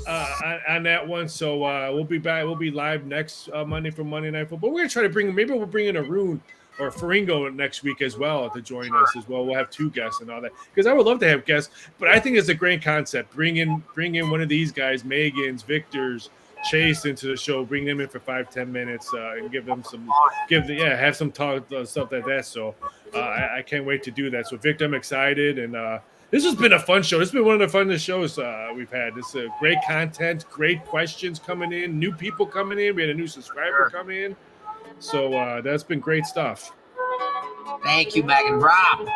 on that one. So we'll be back. We'll be live next Monday for Monday Night Football. We're gonna try to maybe we'll bring in Arun or Faringo next week as well to join us as well. We'll have 2 guests and all that because I would love to have guests. But I think it's a great concept. Bring in one of these guys, Megan's, Victor's, Chase into the show, bring them in for 5-10 minutes and have some talk stuff like that. So I can't wait to do that. So Victor, I'm excited, and this has been a fun show. This has been one of the funnest shows we've had. This is great content, great questions coming in, new people coming in. We had a new subscriber come in, so that's been great stuff. Thank you, Megan. Rob,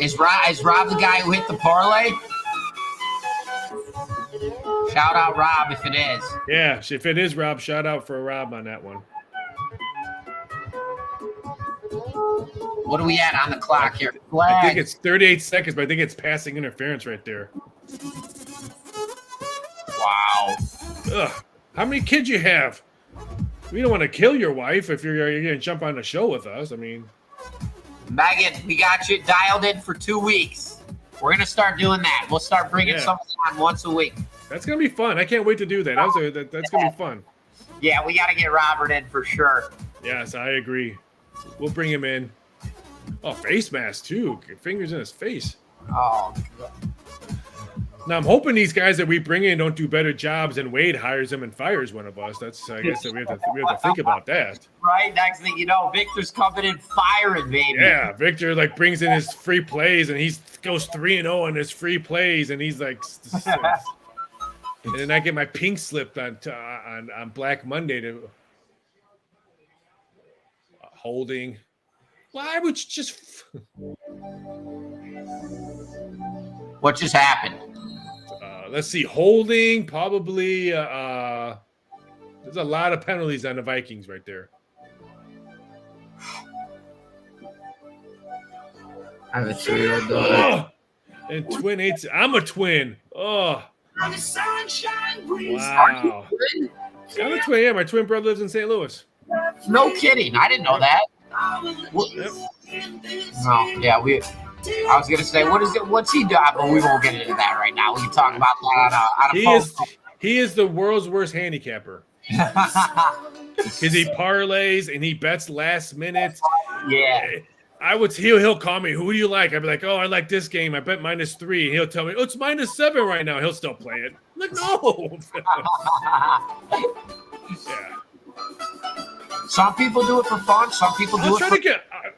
is Rob the guy who hit the parlay? Shout out Rob if it is. Yeah, if it is Rob, shout out for Rob on that one. What are we at on the clock here? I think it's 38 seconds, but I think it's passing interference right there. Wow. Ugh. How many kids you have? We don't want to kill your wife if you're going to jump on the show with us. I mean, Megan, we got you dialed in for 2 weeks. We're going to start doing that. We'll start bringing something on once a week. That's going to be fun. I can't wait to do that. That's going to be fun. Yeah, we got to get Robert in for sure. Yes, I agree. We'll bring him in. Oh, face mask, too. Fingers in his face. Oh, now, I'm hoping these guys that we bring in don't do better jobs and Wade hires them and fires one of us. I guess that we have to think about that. Right? Next thing you know, Victor's coming in firing, baby. Yeah, Victor brings in his free plays and he goes 3-0 on his free plays and he's like, and then I get my pink slip on Black Monday to holding. Why would you just? What just happened? Let's see, holding probably. There's a lot of penalties on the Vikings right there. I have a 3-year-old daughter. And twin 8. I'm a twin. Oh. On the sunshine breeze. Wow. I'm a twin. Yeah, my twin brother lives in St. Louis. No kidding. I didn't know that. Yep. No, yeah, I was gonna say, what's he doing? But we won't get into that right now. We can talk about that on a phone. He is the world's worst handicapper. Because he parlays and he bets last minute. Yeah. He'll call me. Who do you like? I'd be like, oh, I like this game. I bet -3. And he'll tell me, oh, it's -7 right now. He'll still play it. I'm like, no. Yeah. Some people do it for fun. Some people do it for.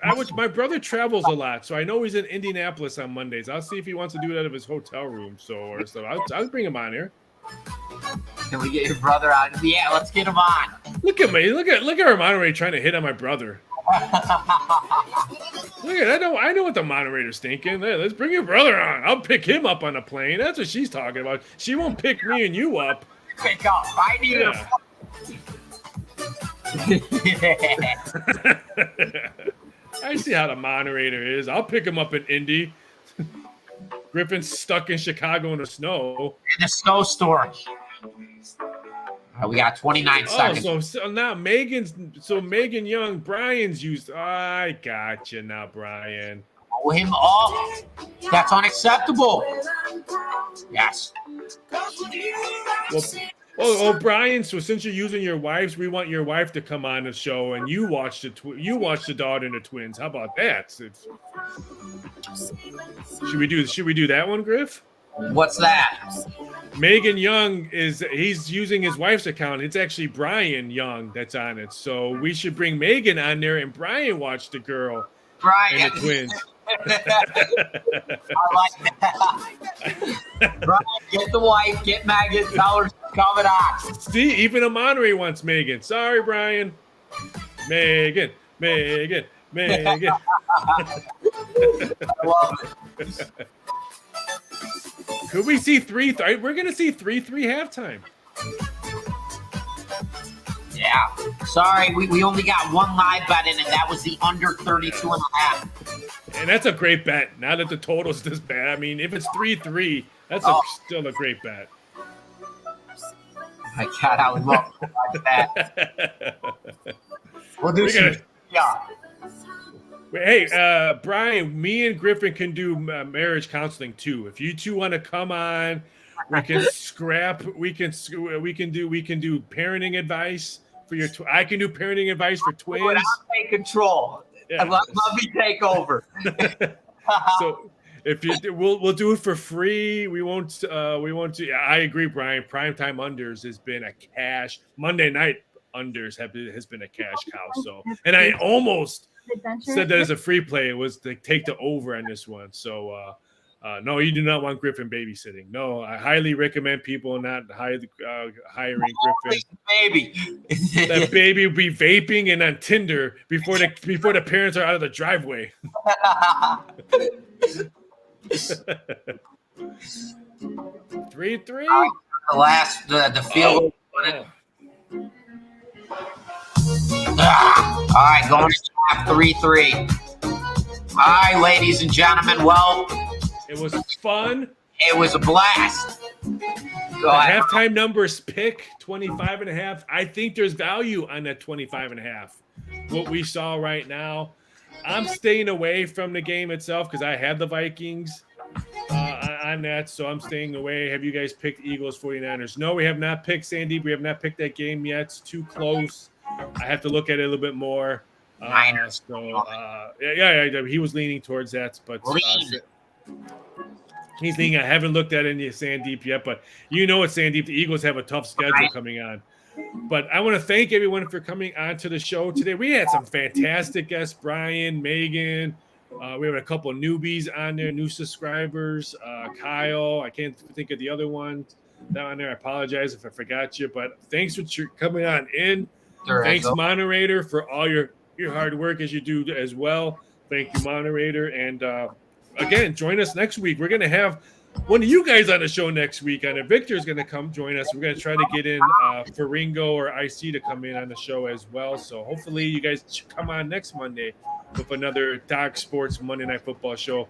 My brother travels a lot, so I know he's in Indianapolis on Mondays. I'll see if he wants to do it out of his hotel room. So I'll bring him on here. Can we get your brother on? Yeah, let's get him on. Look at me. Look at our moderator trying to hit on my brother. Look at I know what the moderator's thinking. Hey, let's bring your brother on. I'll pick him up on a plane. That's what she's talking about. She won't pick me and you up. Pick up. I need I see how the moderator is. I'll pick him up in Indy. Griffin's stuck in Chicago in the snow. In the snowstorm. We got 29 seconds. So now Megan Young, Brian's used. I got you now, Brian. Pull him off. That's unacceptable. Yes. Well, Brian. So since you're using your wife's, we want your wife to come on the show, and you watch the daughter and the twins. How about that? Should we do that one, Griff? What's that? Megan Young he's using his wife's account. It's actually Brian Young that's on it. So we should bring Megan on there and Brian watch the girl Brian and the twins. I like that. Brian, get the wife, get Megan, tell her to come it on. See, even a moderator wants Megan. Sorry, Brian. Megan. I love it. Could we see 3-3? We're going to see 3-3 halftime. Yeah. Sorry, we only got one live bet in, and that was the under 32.5. And that's a great bet. Now that the total's this bad. I mean, if it's 3-3, that's still a great bet. My God, I would love to watch that. We'll do yeah. Hey, Brian, me and Griffin can do marriage counseling too. If you two want to come on, we can scrap. We can do parenting advice for your. I can do parenting advice for twins. I'll take control. Yeah. Let me take over. So if we'll do it for free. We won't. I agree, Brian. Primetime unders has been a cash. Monday night unders has been a cash cow. So, and I almost said that as a free play. It was to take the over on this one. So, no, you do not want Griffin babysitting. No, I highly recommend people not hiring Griffin. Baby, that baby will be vaping and on Tinder before the parents are out of the driveway. 3-3. The last the field. All right, going to half 3-3. All right, ladies and gentlemen. Well, it was fun. It was a blast. Halftime numbers pick 25.5. I think there's value on that 25.5. What we saw right now. I'm staying away from the game itself because I have the Vikings on that, so I'm staying away. Have you guys picked Eagles 49ers? No, we have not picked Sandy. We have not picked that game yet. It's too close. I have to look at it a little bit more. Niners. Yeah, he was leaning towards that, but he's leaning. I haven't looked at any Sandeep yet, but you know what, Sandeep, the Eagles have a tough schedule coming on. But I want to thank everyone for coming on to the show today. We had some fantastic guests, Brian, Megan. We have a couple of newbies on there, new subscribers. Kyle, I can't think of the other one down there. I apologize if I forgot you, but thanks for coming on in. Sure, thanks, moderator, for all your hard work as you do as well. Thank you, moderator. And again, join us next week. We're going to have one of you guys on the show next week. And Victor's going to come join us. We're going to try to get in Faringo or IC to come in on the show as well. So hopefully you guys come on next Monday with another Doc Sports Monday Night Football show.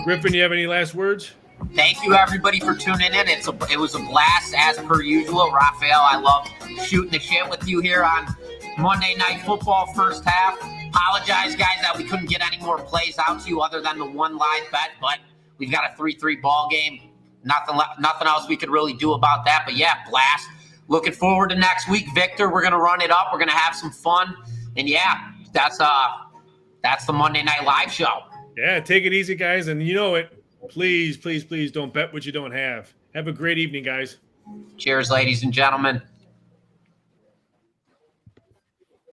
Griffin, you have any last words? Thank you, everybody, for tuning in. It was a blast, as per usual. Raphael, I love shooting the shit with you here on Monday Night Football first half. Apologize, guys, that we couldn't get any more plays out to you other than the one live bet, but we've got a 3-3 ball game. Nothing else we could really do about that, but yeah, blast. Looking forward to next week, Victor. We're going to run it up. We're going to have some fun. And yeah, that's the Monday Night Live show. Yeah, take it easy, guys. And you know it. Please, please, please don't bet what you don't have. Have a great evening, guys. Cheers, ladies and gentlemen.